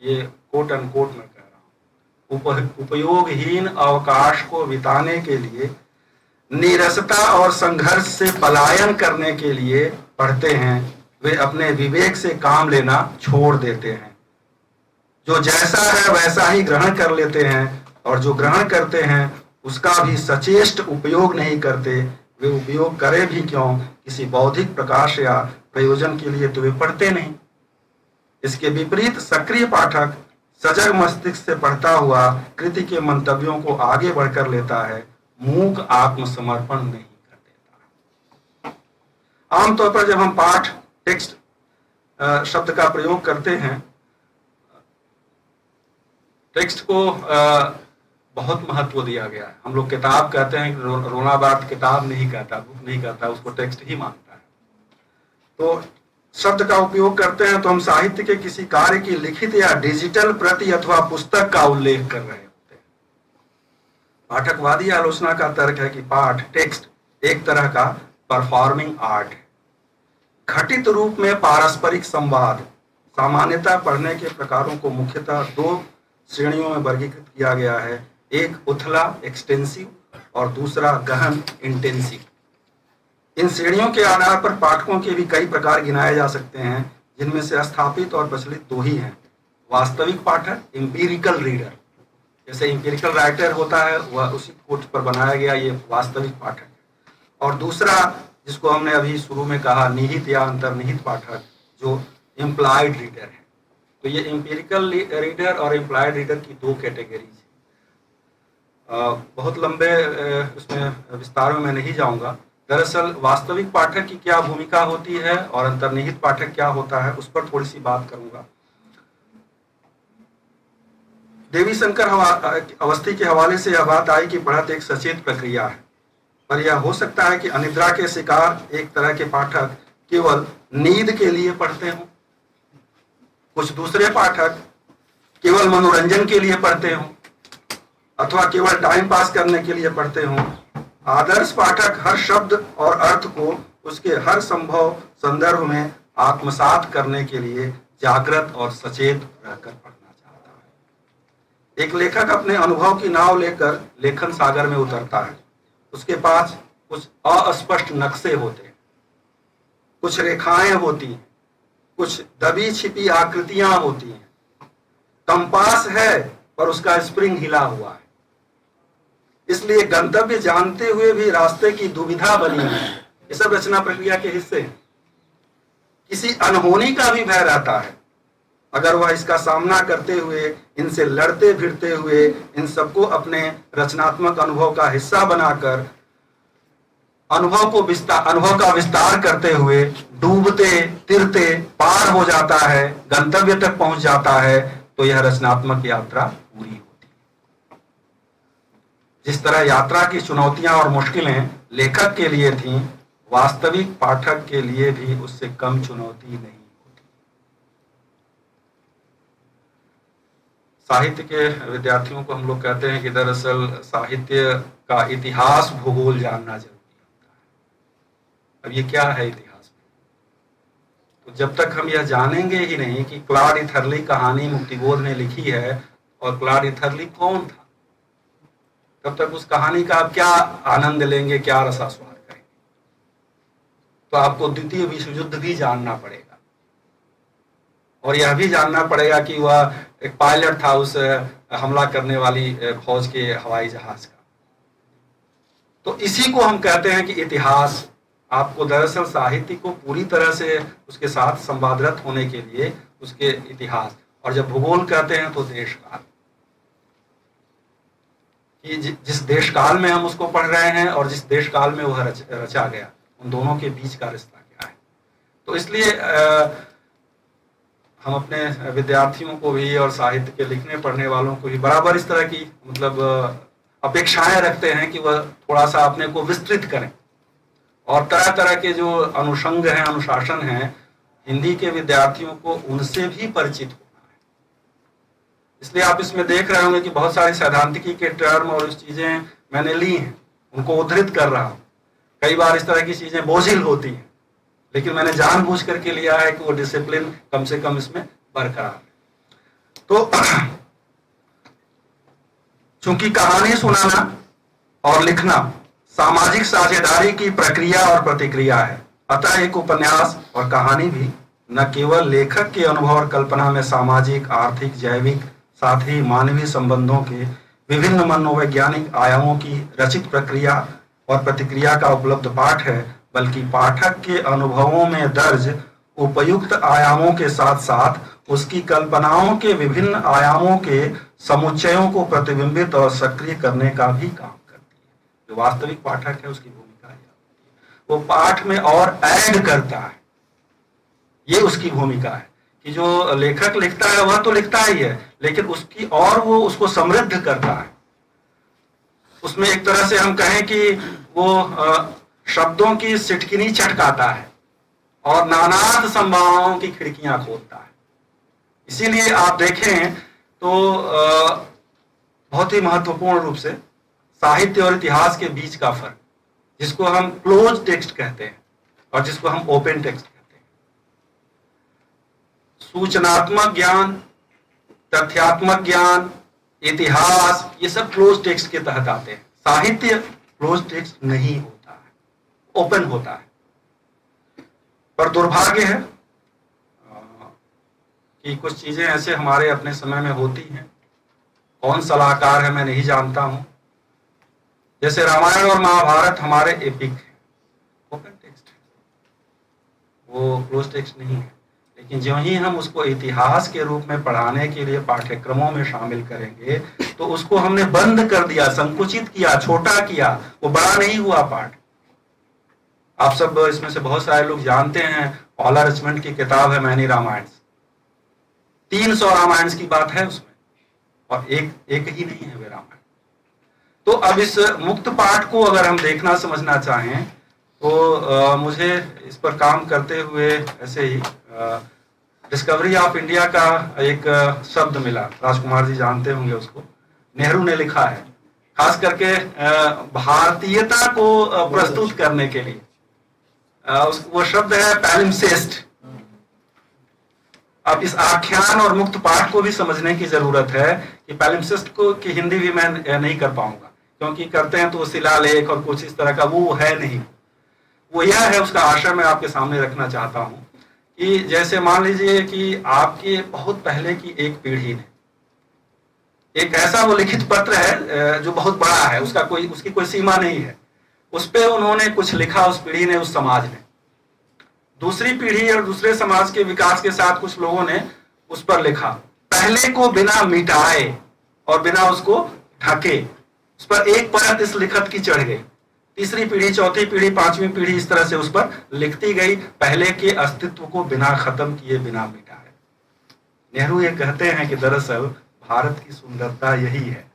ये कोट अनकोट में कह रहा हूं, उपयोगहीन अवकाश को बिताने के लिए, नीरसता और संघर्ष से पलायन करने के लिए पढ़ते हैं। वे अपने विवेक से काम लेना छोड़ देते हैं। जो जैसा है वैसा ही ग्रहण कर लेते हैं, और जो ग्रहण करते हैं उसका भी सचेष्ट उपयोग नहीं करते। वे उपयोग करें भी क्यों, किसी बौद्धिक प्रकाश या प्रयोजन के लिए तो वे पढ़ते नहीं। इसके विपरीत सक्रिय पाठक सजग मस्तिष्क से पढ़ता हुआ कृति के मंतव्यों को आगे बढ़कर लेता है, मूक आत्मसमर्पण नहीं कर देता। आमतौर पर जब हम पाठ, टेक्स्ट शब्द का प्रयोग करते हैं, टेक्स्ट को बहुत महत्व दिया गया है। हम लोग किताब कहते हैं, रोना बार्थ किताब नहीं कहता, बुक नहीं कहता, उसको टेक्स्ट ही मानता है। तो शब्द का उपयोग करते हैं तो हम साहित्य के किसी कार्य की लिखित या डिजिटल प्रति अथवा पुस्तक का उल्लेख कर रहे होते हैं। पाठकवादी आलोचना का तर्क है कि पाठ टेक्स्ट एक तरह का परफॉर्मिंग आर्ट है। घटित रूप में पारस्परिक संवाद। सामान्यतः पढ़ने के प्रकारों को मुख्यतः दो श्रेणियों में वर्गीकृत किया गया है, एक उथला एक्सटेंसिव और दूसरा गहन इंटेंसिव। इन श्रेणियों के आधार पर पाठकों के भी कई प्रकार गिनाए जा सकते हैं, जिनमें से स्थापित और प्रचलित दो ही हैं। वास्तविक पाठक, एम्पिरिकल रीडर, जैसे एम्पिरिकल राइटर होता है वह उसी कोट पर बनाया गया, ये वास्तविक पाठक है। और दूसरा जिसको हमने अभी शुरू में कहा, निहित या अंतर्निहित पाठक, जो इम्प्लाइड रीडर है। तो ये एम्पिरिकल रीडर और इम्प्लाइड रीडर की दो कैटेगरीज है। बहुत लंबे उसमें विस्तार में मैं नहीं जाऊंगा। दरअसल वास्तविक पाठक की क्या भूमिका होती है और अंतर्निहित पाठक क्या होता है, उस पर थोड़ी सी बात करूंगा। देवी शंकर अवस्थी के हवाले से यह बात आई कि पढ़त एक सचेत प्रक्रिया है, पर यह हो सकता है कि अनिद्रा के शिकार एक तरह के पाठक केवल नींद के लिए पढ़ते हों, कुछ दूसरे पाठक केवल मनोरंजन के लिए पढ़ते हों अथवा केवल टाइम पास करने के लिए पढ़ते हों। आदर्श पाठक हर शब्द और अर्थ को उसके हर संभव संदर्भ में आत्मसात करने के लिए जागृत और सचेत रहकर पढ़ना चाहता है। एक लेखक अपने अनुभव की नाव लेकर लेखन सागर में उतरता है। उसके पास कुछ अस्पष्ट नक्शे होते हैं, कुछ रेखाएं होती हैं, कुछ दबी छिपी आकृतियां होती हैं। कंपास है पर उसका स्प्रिंग हिला हुआ है, इसलिए गंतव्य जानते हुए भी रास्ते की दुविधा बनी है। ये सब रचना प्रक्रिया के हिस्से हैं। किसी अनहोनी का भी भय रहता है। अगर वह इसका सामना करते हुए, इनसे लड़ते भिड़ते हुए, इन सबको अपने रचनात्मक अनुभव का हिस्सा बनाकर अनुभव का विस्तार करते हुए डूबते तिरते पार हो जाता है, गंतव्य तक पहुंच जाता है, तो यह रचनात्मक यात्रा पूरी होती है। जिस तरह यात्रा की चुनौतियां और मुश्किलें लेखक के लिए थीं, वास्तविक पाठक के लिए भी उससे कम चुनौती नहीं होती। साहित्य के विद्यार्थियों को हम लोग कहते हैं कि दरअसल साहित्य का इतिहास भूगोल जानना जरूरी होता है। अब ये क्या है इतिहास में? तो जब तक हम यह जानेंगे ही नहीं कि क्लॉड ईथरली कहानी मुक्तिबोध ने लिखी है और क्लॉड ईथरली कौन था, तब तक उस कहानी का आप क्या आनंद लेंगे, क्या रसास्वाद करेंगे? तो आपको द्वितीय विश्व युद्ध भी जानना पड़ेगा और यह भी जानना पड़ेगा कि वह एक पायलट था उस हमला करने वाली फौज के हवाई जहाज का। तो इसी को हम कहते हैं कि इतिहास। आपको दरअसल साहित्य को पूरी तरह से उसके साथ संवादरत होने के लिए उसके इतिहास, और जब भूगोल कहते हैं तो देशकाल, कि जिस देश काल में हम उसको पढ़ रहे हैं और जिस देश काल में वह रचा गया, उन दोनों के बीच का रिश्ता क्या है। तो इसलिए हम अपने विद्यार्थियों को भी और साहित्य के लिखने पढ़ने वालों को भी बराबर इस तरह की अपेक्षाएं रखते हैं कि वह थोड़ा सा अपने को विस्तृत करें और तरह तरह के जो अनुषंग हैं, अनुशासन हैं, हिंदी के विद्यार्थियों को उनसे भी परिचित होना है। इसलिए आप इसमें देख रहे होंगे कि बहुत सारी सैद्धांतिकी के टर्म और इस चीजें मैंने ली हैं, उनको उद्धृत कर रहा हूं। कई बार इस तरह की चीजें बोझिल होती हैं, लेकिन मैंने जानबूझ करके लिया है कि वो डिसिप्लिन कम से कम इसमें बरकरार है। तो चूंकि कहानी सुनाना और लिखना सामाजिक साझेदारी की प्रक्रिया और प्रतिक्रिया है, अतः एक उपन्यास और कहानी भी न केवल लेखक के अनुभव और कल्पना में सामाजिक, आर्थिक, जैविक, साथ ही मानवीय संबंधों के विभिन्न मनोवैज्ञानिक आयामों की रचित प्रक्रिया और प्रतिक्रिया का उपलब्ध पाठ है, बल्कि पाठक के अनुभवों में दर्ज उपयुक्त आयामों के साथ साथ उसकी कल्पनाओं के विभिन्न आयामों के समुच्चयों को प्रतिबिंबित और सक्रिय करने का भी काम करती है। जो वास्तविक पाठक है उसकी भूमिका यह होती है, वो पाठ में और ऐड करता है। ये उसकी भूमिका है कि जो लेखक लिखता है वह तो लिखता ही है, लेकिन उसकी और वो उसको समृद्ध करता है। उसमें एक तरह से हम कहें कि वो शब्दों की सिटकिनी चटकाता है और नानाद संभावनाओं की खिड़कियां खोलता है। इसीलिए आप देखें तो बहुत ही महत्वपूर्ण रूप से साहित्य और इतिहास के बीच का फर्क, जिसको हम क्लोज टेक्स्ट कहते हैं और जिसको हम ओपन टेक्स्ट कहते हैं। सूचनात्मक ज्ञान, तथ्यात्मक ज्ञान, इतिहास, ये सब क्लोज टेक्स्ट के तहत आते हैं। साहित्य क्लोज टेक्स्ट नहीं होता है, ओपन होता है। पर दुर्भाग्य है कि कुछ चीजें ऐसे हमारे अपने समय में होती हैं। कौन सलाहकार है मैं नहीं जानता हूं। जैसे रामायण और महाभारत हमारे एपिक है, ओपन टेक्स्ट है, वो क्लोज टेक्स्ट नहीं है। लेकिन जो ही हम उसको इतिहास के रूप में पढ़ाने के लिए पाठ्यक्रमों में शामिल करेंगे तो उसको हमने बंद कर दिया, संकुचित किया, छोटा किया, वो बड़ा नहीं हुआ पाठ। आप सब इसमें से बहुत सारे लोग जानते हैं, ऑला रिचमंड की किताब है मैनी रामायण, 300 रामायण की बात है उसमें, और एक ही नहीं है वे रामायण। तो अब इस मुक्त पाठ को अगर हम देखना समझना चाहें तो मुझे इस पर काम करते हुए ऐसे ही डिस्कवरी ऑफ इंडिया का एक शब्द मिला। राजकुमार जी जानते होंगे उसको, नेहरू ने लिखा है, खास करके भारतीयता को प्रस्तुत करने के लिए। वो शब्द है पैलिम्सेस्ट। अब इस आख्यान और मुक्त पाठ को भी समझने की जरूरत है कि पैलिम्सेस्ट को की हिंदी भी मैं नहीं कर पाऊंगा, क्योंकि करते हैं तो शिलालेख और कुछ इस तरह का, वो है नहीं। वो यह है, उसका आशय मैं आपके सामने रखना चाहता हूं कि जैसे मान लीजिए कि आपके बहुत पहले की एक पीढ़ी ने एक ऐसा वो लिखित पत्र है जो बहुत बड़ा है, उसकी कोई सीमा नहीं है, उस पर उन्होंने कुछ लिखा, उस पीढ़ी ने, उस समाज ने। दूसरी पीढ़ी और दूसरे समाज के विकास के साथ कुछ लोगों ने उस पर लिखा, पहले को बिना मिटाए और बिना उसको ढके उस पर एक परत इस लिखत की चढ़ गई। तीसरी पीढ़ी, चौथी पीढ़ी, पांचवी पीढ़ी इस तरह से उस पर लिखती गई, पहले के अस्तित्व को बिना खत्म किए, बिना मिटाए। नेहरू ये कहते हैं कि दरअसल भारत की सुंदरता यही है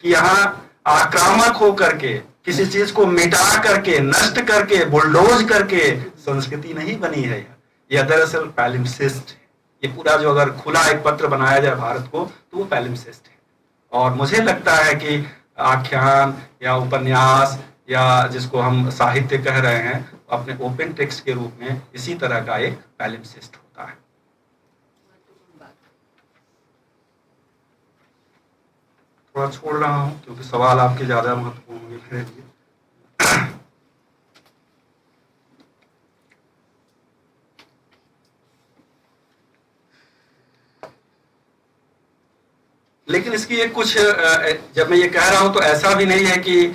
कि यहाँ आक्रामक होकर के, किसी चीज को मिटा करके, नष्ट करके, बुलडोज करके संस्कृति नहीं बनी है। यह दरअसल पैलिम्सेस्ट है। ये पूरा जो अगर खुला एक पत्र बनाया जाए भारत को तो वो पैलिम्सेस्ट है। और मुझे लगता है कि आख्यान या उपन्यास या जिसको हम साहित्य कह रहे हैं, अपने ओपन टेक्स्ट के रूप में इसी तरह का एक पैलिम्सेस्ट होता है। थोड़ा छोड़ रहा हूं क्योंकि सवाल आपके ज्यादा महत्वपूर्ण होंगे मेरे लिए। लेकिन इसकी एक कुछ, जब मैं ये कह रहा हूं तो ऐसा भी नहीं है कि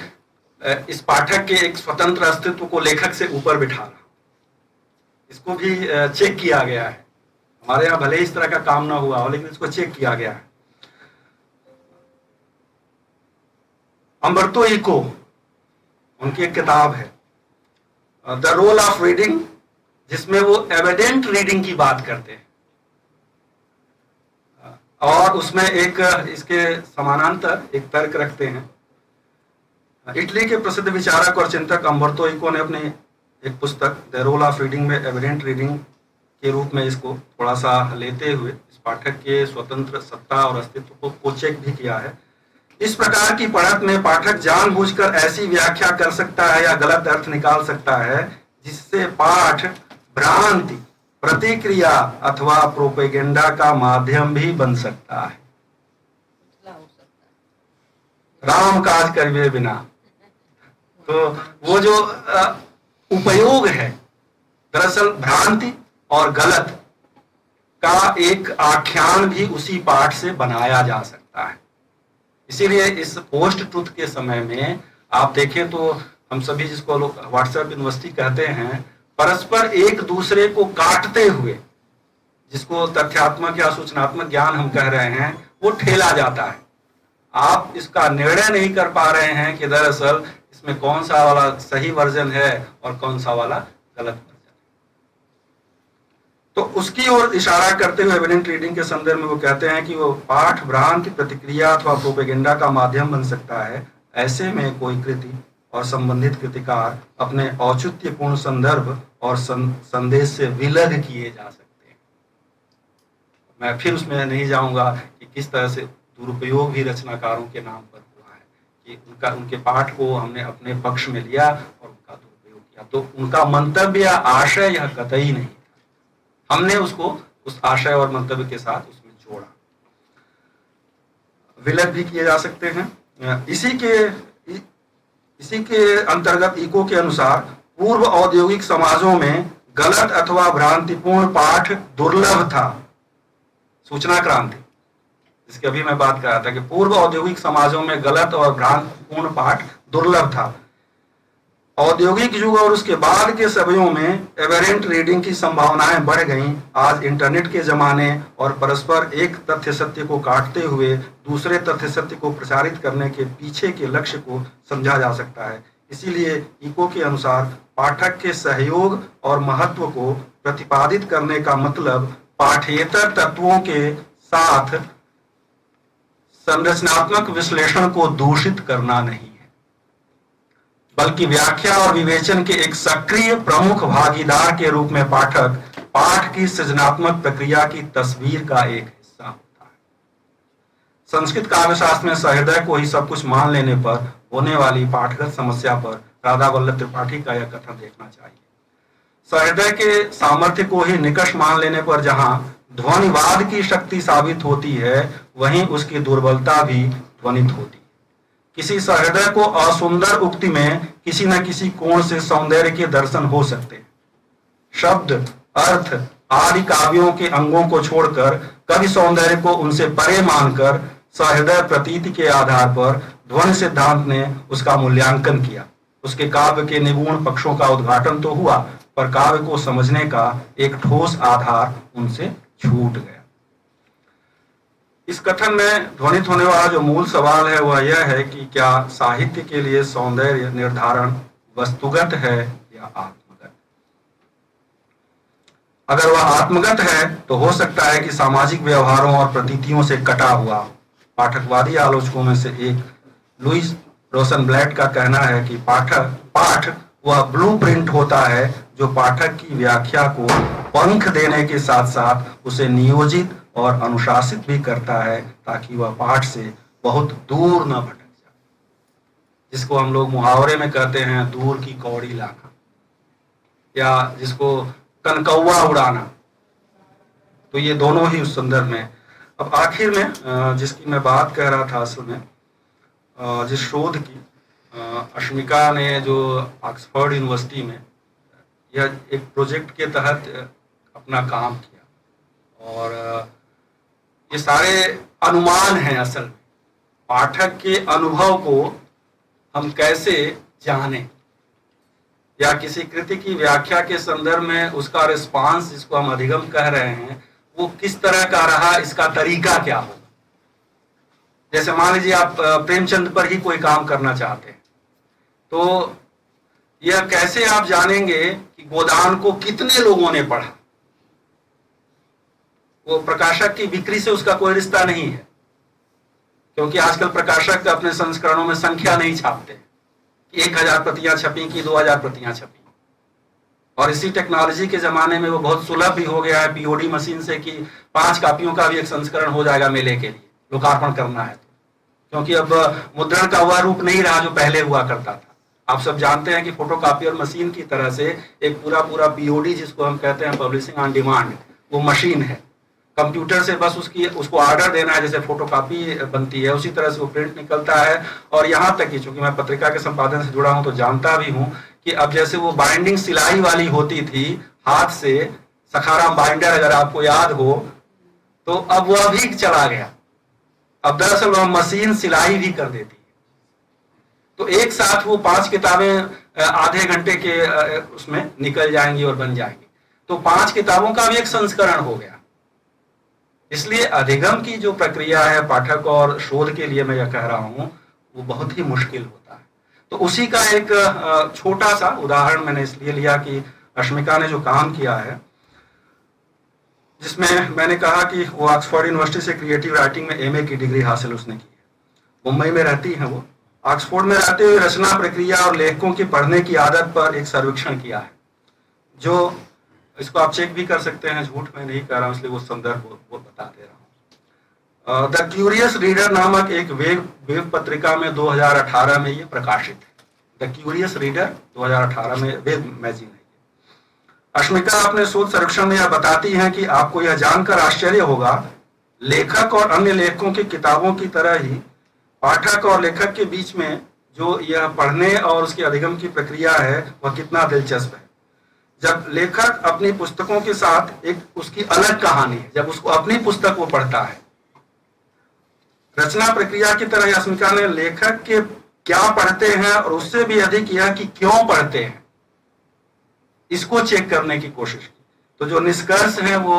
इस पाठक के एक स्वतंत्र अस्तित्व को लेखक से ऊपर बिठा रहा, इसको भी चेक किया गया है। हमारे यहाँ भले इस तरह का काम ना हुआ हो, लेकिन इसको चेक किया गया है। अम्बर्तो इको, उनकी एक किताब है द रोल ऑफ रीडिंग, जिसमें वो एविडेंट रीडिंग की बात करते हैं, और उसमें एक इसके समानांतर एक तर्क रखते हैं। इटली के प्रसिद्ध विचारक और चिंतक अम्बर्तो इको ने अपनी एक पुस्तक द रोल ऑफ रीडिंग में एविडेंट रीडिंग के रूप में इसको थोड़ा सा लेते हुए इस पाठक के स्वतंत्र सत्ता और अस्तित्व को चेक भी किया है। इस प्रकार की पढ़त में पाठक जानबूझकर ऐसी व्याख्या कर सकता है या गलत अर्थ निकाल सकता है जिससे पाठ भ्रांति, प्रतिक्रिया अथवा प्रोपेगेंडा का माध्यम भी बन सकता है। राम काज करिए बिना, तो वो जो उपयोग है, दरअसल भ्रांति और गलत का एक आख्यान भी उसी पाठ से बनाया जा सकता है। इसीलिए इस पोस्ट ट्रुथ के समय में आप देखें तो हम सभी, जिसको लोग व्हाट्सएप यूनिवर्सिटी कहते हैं, परस्पर एक दूसरे को काटते हुए, जिसको तथ्यात्मक या सूचनात्मक ज्ञान हम कह रहे हैं, वो ठेला जाता है। आप इसका निर्णय नहीं कर पा रहे हैं कि दरअसल इसमें कौन सा वाला सही वर्जन है और कौन सा वाला गलत वर्जन है। तो उसकी ओर इशारा करते हुए एविडेंट रीडिंग के संदर्भ में वो कहते हैं कि वो पाठ भ्रांति, प्रतिक्रिया अथवा प्रोपेगेंडा का माध्यम बन सकता है। ऐसे में कोई कृति और संबंधित कृतिकार अपने औचित्यपूर्ण संदर्भ और संदेश से विलग किए जा सकते हैं। मैं फिर उसमें नहीं जाऊंगा कि किस तरह से दुरुपयोग भी रचनाकारों के नाम पर हुआ है कि उनके पाठ को हमने अपने पक्ष में लिया और उनका दुरुपयोग किया। तो उनका मंतव्य या आशय यह कतई नहीं था, हमने उसको उस आशय और मंतव्य के साथ उसमें जोड़ा। विलग भी किए जा सकते हैं। इसी के अंतर्गत इको के अनुसार पूर्व औद्योगिक समाजों में गलत अथवा भ्रांतिपूर्ण पाठ दुर्लभ था। सूचना क्रांति, जिसकी अभी मैं बात कर रहा था कि पूर्व औद्योगिक समाजों में गलत और भ्रांतिपूर्ण पाठ दुर्लभ था। औद्योगिक युग और उसके बाद के समयों में एबेरेंट रीडिंग की संभावनाएं बढ़ गईं। आज इंटरनेट के जमाने और परस्पर एक तथ्य सत्य को काटते हुए दूसरे तथ्य सत्य को प्रचारित करने के पीछे के लक्ष्य को समझा जा सकता है। इसीलिए इको के अनुसार पाठक के सहयोग और महत्व को प्रतिपादित करने का मतलब पाठ्येतर तत्वों के साथ संरचनात्मक विश्लेषण को दूषित करना नहीं है, बल्कि व्याख्या और विवेचन के एक सक्रिय प्रमुख भागीदार के रूप में पाठक पाठ की सृजनात्मक प्रक्रिया की तस्वीर का एक हिस्सा होता है। संस्कृत काव्यशास्त्र में सहृदय को ही सब कुछ मान लेने पर होने वाली पाठगत समस्या पर राधा वल्लभ त्रिपाठी का यह कथन देखना चाहिए। सहृदय के सामर्थ्य को ही निकष मान लेने पर जहां ध्वनिवाद की शक्ति साबित होती है, वहीं उसकी दुर्बलता भी ध्वनित होती है। किसी सहृदय को असुंदर उक्ति में किसी न किसी कोण से सौंदर्य के दर्शन हो सकते हैं। शब्द, अर्थ आदि काव्यों के अंगों को छोड़कर कवि सौंदर्य को उनसे परे मानकर सहृदय प्रतीति के आधार पर ध्वनि सिद्धांत ने उसका मूल्यांकन किया। उसके काव्य के निगुण पक्षों का उद्घाटन तो हुआ, पर काव्य को समझने का एक ठोस आधार उनसे छूट गया। इस कथन में ध्वनित होने वाला जो मूल सवाल है वह यह है कि क्या साहित्य के लिए सौंदर्य निर्धारण वस्तुगत है या आत्मगत? अगर वह आत्मगत है तो हो सकता है कि सामाजिक व्यवहारों और प्रतीतियों से कटा हुआ। पाठकवादी आलोचकों में से एक लुईस रोसेनब्लैट का कहना है कि पाठ वह ब्लूप्रिंट होता है जो पाठक की व्याख्या को पंख देने के साथ साथ उसे नियोजित और अनुशासित भी करता है, ताकि वह पाठ से बहुत दूर न भटक जाए, जिसको हम लोग मुहावरे में कहते हैं दूर की कौड़ी लाना, या जिसको कनकौवा उड़ाना। तो ये दोनों ही उस संदर्भ में। अब आखिर में जिसकी मैं बात कह रहा था, असल में जिस शोध की अश्मिका ने जो ऑक्सफोर्ड यूनिवर्सिटी में यह एक प्रोजेक्ट के तहत अपना काम किया, और ये सारे अनुमान हैं। असल में पाठक के अनुभव को हम कैसे जानें, या किसी कृति की व्याख्या के संदर्भ में उसका रिस्पांस, जिसको हम अधिगम कह रहे हैं, वो किस तरह का रहा, इसका तरीका क्या होगा। जैसे मान लीजिए आप प्रेमचंद पर ही कोई काम करना चाहते हैं, तो यह कैसे आप जानेंगे कि गोदान को कितने लोगों ने पढ़ा? वो प्रकाशक की बिक्री से उसका कोई रिश्ता नहीं है, क्योंकि आजकल प्रकाशक अपने संस्करणों में संख्या नहीं छापते कि 1000 प्रतियां छपी कि 2000 प्रतियां छपी। और इसी टेक्नोलॉजी के जमाने में वो बहुत सुलभ भी हो गया है पीओडी मशीन से कि 5 कापियों का भी एक संस्करण हो जाएगा मेले के लिए, लोकार्पण करना है तो। क्योंकि अब मुद्रण का वह रूप नहीं रहा जो पहले हुआ करता था। आप सब जानते हैं कि फोटोकॉपियर मशीन की तरह से एक पूरा पीओडी, जिसको हम कहते हैं पब्लिशिंग ऑन डिमांड, वो मशीन है। कंप्यूटर से बस उसको ऑर्डर देना है, जैसे फोटोकॉपी बनती है उसी तरह से वो प्रिंट निकलता है। और यहाँ तक कि चूंकि मैं पत्रिका के संपादन से जुड़ा हूँ तो जानता भी हूँ कि अब जैसे वो बाइंडिंग सिलाई वाली होती थी हाथ से, सखाराम बाइंडर अगर आपको याद हो, तो अब वह भी चला गया। अब दरअसल वह मशीन सिलाई भी कर देती है। तो एक साथ वो 5 किताबें आधे घंटे के उसमें निकल जाएंगी और बन जाएंगी। तो 5 किताबों का भी एक संस्करण हो गया। इसलिए अधिगम की जो प्रक्रिया है पाठक और शोध के लिए, मैं यह कह रहा हूं, वो बहुत ही मुश्किल होता है। तो उसी का एक छोटा सा उदाहरण मैंने इसलिए लिया कि अश्मिका ने जो काम किया है, जिसमें मैंने कहा कि वो ऑक्सफोर्ड यूनिवर्सिटी से क्रिएटिव राइटिंग में एमए की डिग्री हासिल उसने की है। मुंबई में रहती हैं वो। ऑक्सफोर्ड में रहते हुए रचना प्रक्रिया और लेखकों की पढ़ने की आदत पर एक सर्वेक्षण किया है। जो इसको आप चेक भी कर सकते हैं, झूठ मैं नहीं कह रहा हूं, इसलिए वो संदर्भ वो बता दे रहा हूं। द क्यूरियस रीडर नामक एक वेब पत्रिका में 2018 में ये प्रकाशित है। द क्यूरियस रीडर 2018 में वेब मैगजीन है। अश्मिका अपने शोध सर्वेक्षण में यह बताती हैं कि आपको यह जानकर आश्चर्य होगा, लेखक और अन्य लेखकों की किताबों की तरह ही पाठक और लेखक के बीच में जो यह पढ़ने और उसके अधिगम की प्रक्रिया है वह कितना दिलचस्प है। जब लेखक अपनी पुस्तकों के साथ एक उसकी अलग कहानी है, जब उसको अपनी पुस्तक वो पढ़ता है, रचना प्रक्रिया की तरह अश्मिका ने लेखक के क्या पढ़ते हैं और उससे भी अधिक यह कि क्यों पढ़ते हैं, इसको चेक करने की कोशिश की। तो जो निष्कर्ष है वो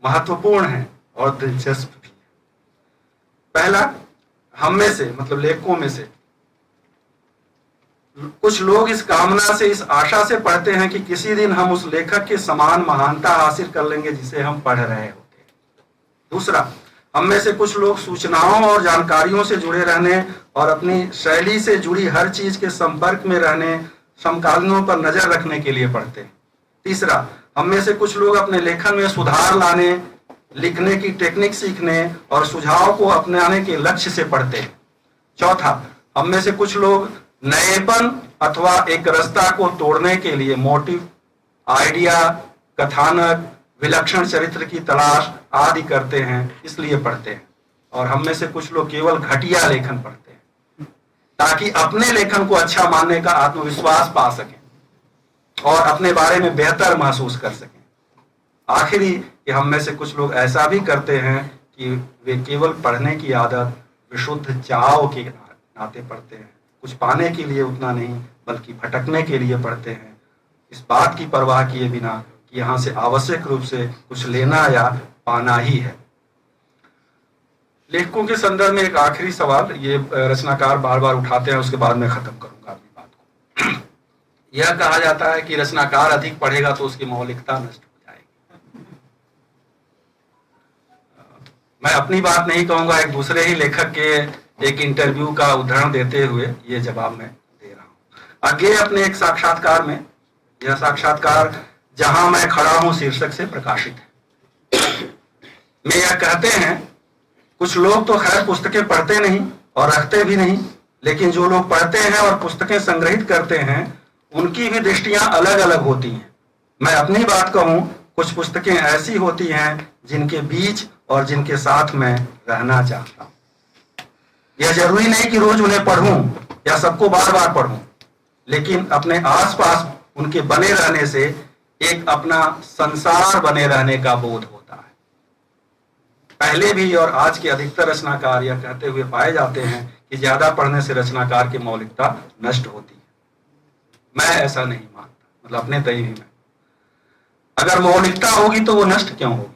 महत्वपूर्ण है और दिलचस्प भी है। पहला, हम में से मतलब लेखकों में से कुछ लोग इस कामना से, इस आशा से पढ़ते हैं कि किसी दिन हम उस लेखक के समान महानता हासिल कर लेंगे जिसे हम पढ़ रहे होते हैं। दूसरा, हम में से कुछ लोग सूचनाओं और जानकारियों से जुड़े रहने और अपनी शैली से जुड़ी हर चीज के संपर्क में रहने, समकालीनों पर नजर रखने के लिए पढ़ते हैं। तीसरा, हम में से कुछ लोग अपने लेखन में सुधार लाने, लिखने की टेक्निक सीखने और सुझाव को अपनाने के लक्ष्य से पढ़ते हैं। चौथा, हम में से कुछ लोग नएपन अथवा एक रास्ता को तोड़ने के लिए मोटिव, आइडिया, कथानक, विलक्षण चरित्र की तलाश आदि करते हैं, इसलिए पढ़ते हैं। और हम में से कुछ लोग केवल घटिया लेखन पढ़ते हैं ताकि अपने लेखन को अच्छा मानने का आत्मविश्वास पा सकें और अपने बारे में बेहतर महसूस कर सकें। आखिरी, कि हम में से कुछ लोग ऐसा भी करते हैं कि वे केवल पढ़ने की आदत विशुद्ध चाव के नाते पढ़ते हैं, कुछ पाने के लिए उतना नहीं बल्कि भटकने के लिए पढ़ते हैं, इस बात की परवाह किए बिना कि यहाँ से आवश्यक रूप से कुछ लेना या पाना ही है। लेखकों के संदर्भ में एक आखिरी सवाल ये रचनाकार बार बार उठाते हैं, उसके बाद मैं खत्म करूंगा अपनी बात को। यह कहा जाता है कि रचनाकार अधिक पढ़ेगा तो उसकी मौलिकता नष्ट हो जाएगी। मैं अपनी बात नहीं कहूंगा, एक दूसरे ही लेखक के एक इंटरव्यू का उदाहरण देते हुए ये जवाब मैं दे रहा हूं। आगे अपने एक साक्षात्कार में, यह साक्षात्कार जहां मैं खड़ा हूं शीर्षक से प्रकाशित है, में यह कहते हैं, कुछ लोग तो खैर पुस्तकें पढ़ते नहीं और रखते भी नहीं, लेकिन जो लोग पढ़ते हैं और पुस्तकें संग्रहित करते हैं उनकी भी दृष्टियां अलग अलग होती हैं। मैं अपनी बात कहूं, कुछ पुस्तकें ऐसी होती हैं जिनके बीच और जिनके साथ मैं रहना चाहता हूं। यह जरूरी नहीं कि रोज उन्हें पढ़ूं या सबको बार बार पढ़ूं, लेकिन अपने आसपास उनके बने रहने से एक अपना संसार बने रहने का बोध होता है। पहले भी और आज के अधिकतर रचनाकार यह कहते हुए पाए जाते हैं कि ज्यादा पढ़ने से रचनाकार की मौलिकता नष्ट होती है। मैं ऐसा नहीं मानता, मतलब अपने तय भी मैं, अगर मौलिकता होगी तो वो नष्ट क्यों होगी?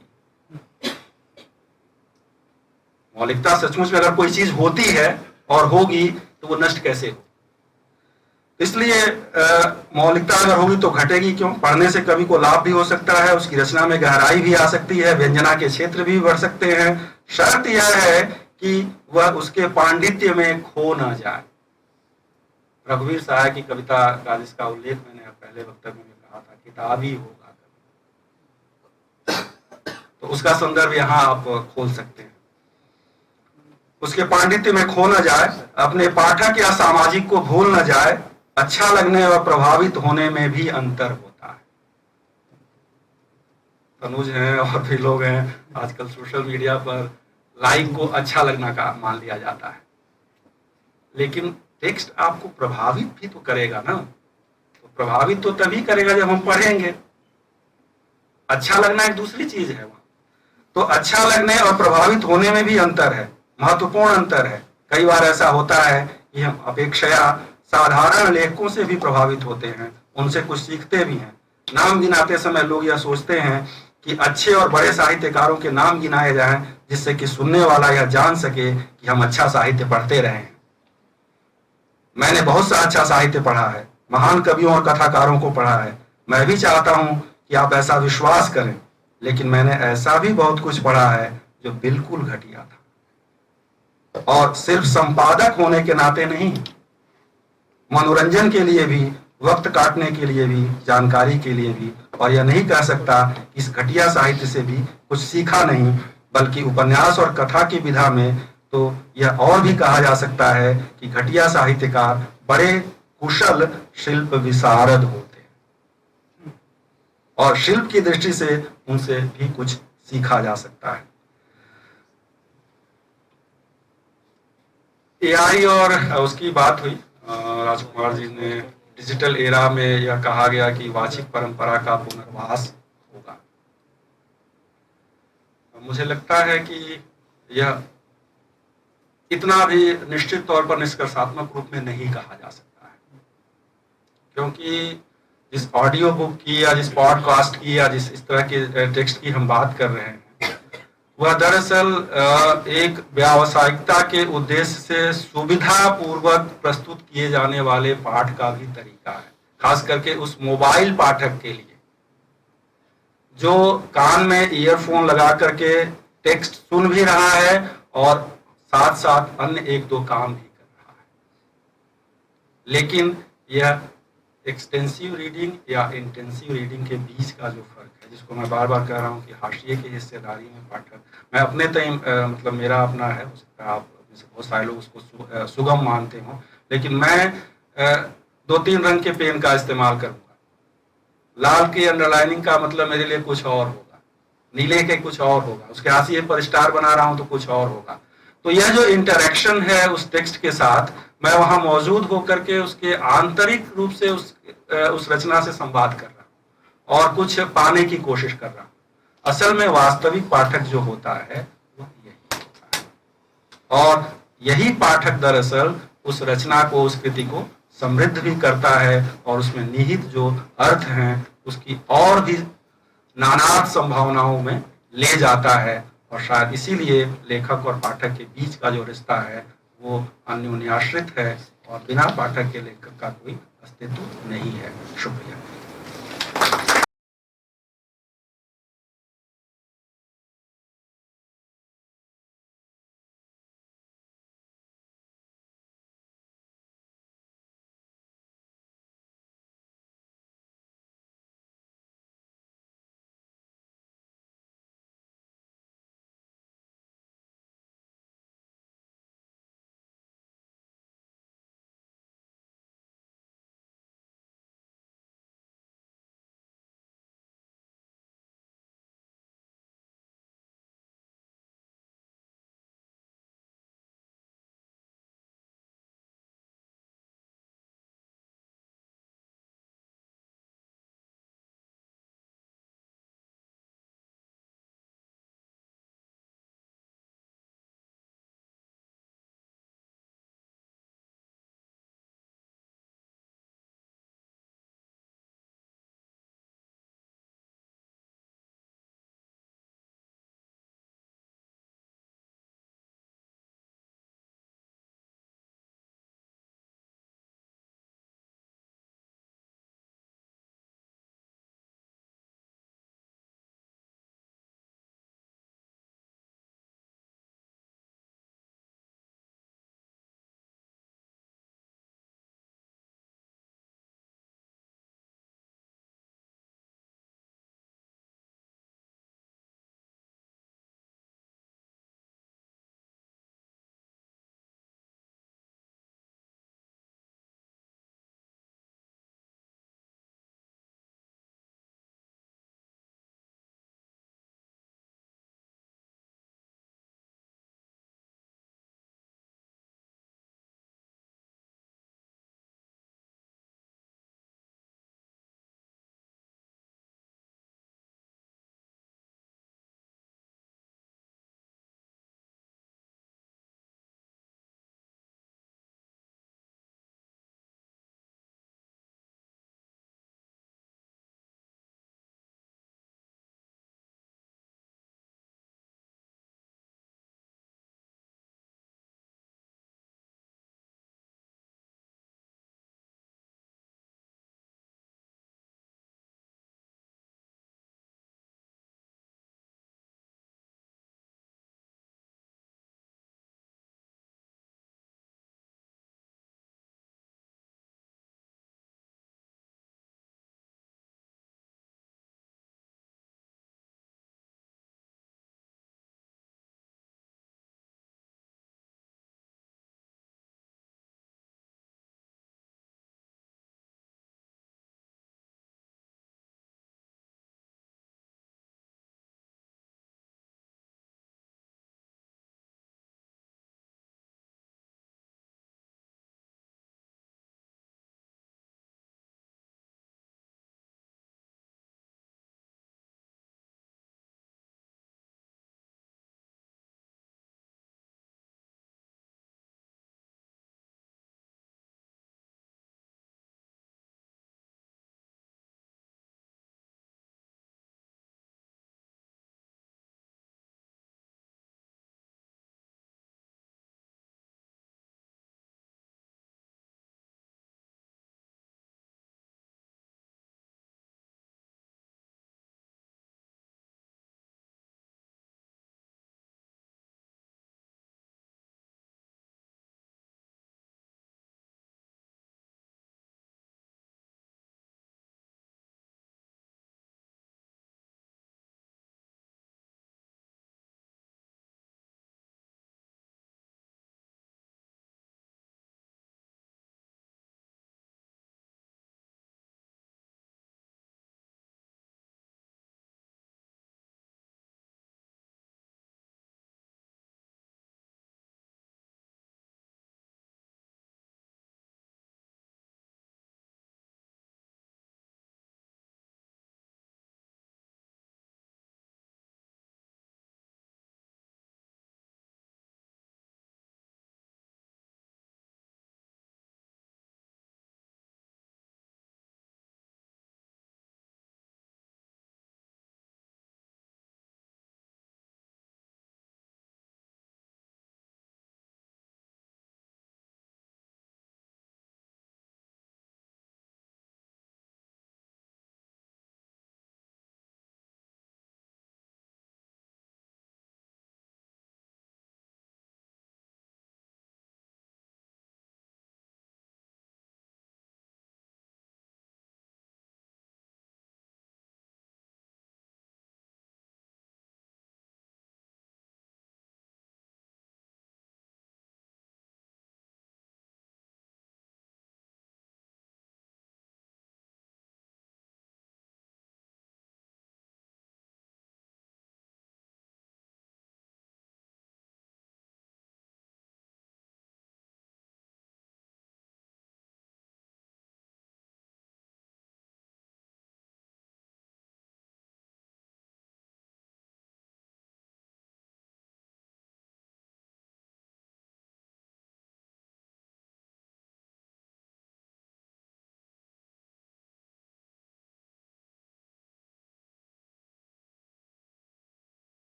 मौलिकता सचमुच में अगर कोई चीज होती है और होगी तो वो नष्ट कैसे हो? इसलिए मौलिकता अगर होगी तो घटेगी क्यों? पढ़ने से कवि को लाभ भी हो सकता है, उसकी रचना में गहराई भी आ सकती है, व्यंजना के क्षेत्र भी बढ़ सकते हैं। शर्त यह है कि वह उसके पांडित्य में खो ना जाए। रघुवीर सहाय की कविता का जिसका उल्लेख मैंने पहले वक्तव्य में कहा था, किताबी होगा कवि, तो उसका संदर्भ यहाँ आप खोल सकते हैं। उसके पांडित्य में खो न जाए, अपने पाठक या सामाजिक को भूल न जाए, अच्छा लगने और प्रभावित होने में भी अंतर होता है। तनुज हैं और भी लोग हैं, आजकल सोशल मीडिया पर लाइक को अच्छा लगना का मान लिया जाता है, लेकिन टेक्स्ट आपको प्रभावित भी तो करेगा ना। तो प्रभावित तो तभी करेगा जब हम पढ़ेंगे। अच्छा लगना एक दूसरी चीज है वहां। तो अच्छा लगने और प्रभावित होने में भी अंतर है, महत्वपूर्ण अंतर है। कई बार ऐसा होता है कि हम अपेक्षया साधारण लेखकों से भी प्रभावित होते हैं, उनसे कुछ सीखते भी हैं। नाम गिनाते समय लोग यह सोचते हैं कि अच्छे और बड़े साहित्यकारों के नाम गिनाए जाएं, जिससे कि सुनने वाला यह जान सके कि हम अच्छा साहित्य पढ़ते रहे हैं। मैंने बहुत सा अच्छा साहित्य पढ़ा है, महान कवियों और कथाकारों को पढ़ा है। मैं भी चाहता हूं कि आप ऐसा विश्वास करें, लेकिन मैंने ऐसा भी बहुत कुछ पढ़ा है जो बिल्कुल घटिया था। और सिर्फ संपादक होने के नाते नहीं, मनोरंजन के लिए भी वक्त काटने के लिए भी, जानकारी के लिए भी, और यह नहीं कह सकता कि इस घटिया साहित्य से भी कुछ सीखा नहीं, बल्कि उपन्यास और कथा की विधा में तो यह और भी कहा जा सकता है कि घटिया साहित्यकार बड़े कुशल शिल्प विशारद होते हैं और शिल्प की दृष्टि से उनसे भी कुछ सीखा जा सकता है। एआई और उसकी बात हुई, राजकुमार जी ने डिजिटल एरा में यह कहा गया कि वाचिक परंपरा का पुनर्वास होगा। मुझे लगता है कि यह इतना भी निश्चित तौर पर निष्कर्षात्मक रूप में नहीं कहा जा सकता है, क्योंकि जिस ऑडियो बुक की या जिस पॉडकास्ट की या जिस इस तरह के टेक्स्ट की हम बात कर रहे हैं, वह दरअसल एक व्यावसायिकता के उद्देश्य से सुविधा पूर्वक प्रस्तुत किए जाने वाले पाठ का भी तरीका है, खास करके उस मोबाइल पाठक के लिए जो कान में ईयरफोन लगा करके टेक्स्ट सुन भी रहा है और साथ साथ अन्य एक दो काम भी कर रहा है। लेकिन यह एक्सटेंसिव रीडिंग या इंटेंसिव रीडिंग के बीच का जो फर्क है, जिसको मैं बार बार कह रहा हूँ कि हाशिए की हिस्सेदारी में पाठक, मैं अपने तय मतलब मेरा अपना है, हो सकता है आप में से बहुत सारे लोग उसको सुगम मानते हो, लेकिन मैं 2-3 रंग के पेन का इस्तेमाल करूंगा। लाल की अंडरलाइनिंग का मतलब मेरे लिए कुछ और होगा, नीले के कुछ और होगा, उसके हाशिए पर स्टार बना रहा हूं तो कुछ और होगा। तो यह जो इंटरेक्शन है उस टेक्स्ट के साथ, मैं वहां मौजूद होकर के उसके आंतरिक रूप से उस रचना से संवाद कर रहा हूं और कुछ पाने की कोशिश कर रहा हूं। असल में वास्तविक पाठक जो होता है वह यही होता है, और यही पाठक दरअसल उस रचना को, उस कृति को समृद्ध भी करता है और उसमें निहित जो अर्थ हैं उसकी और भी नानात संभावनाओं में ले जाता है। और शायद इसीलिए लेखक और पाठक के बीच का जो रिश्ता है वो अन्योन्याश्रित है और बिना पाठक के लेखक का कोई अस्तित्व नहीं है। शुक्रिया।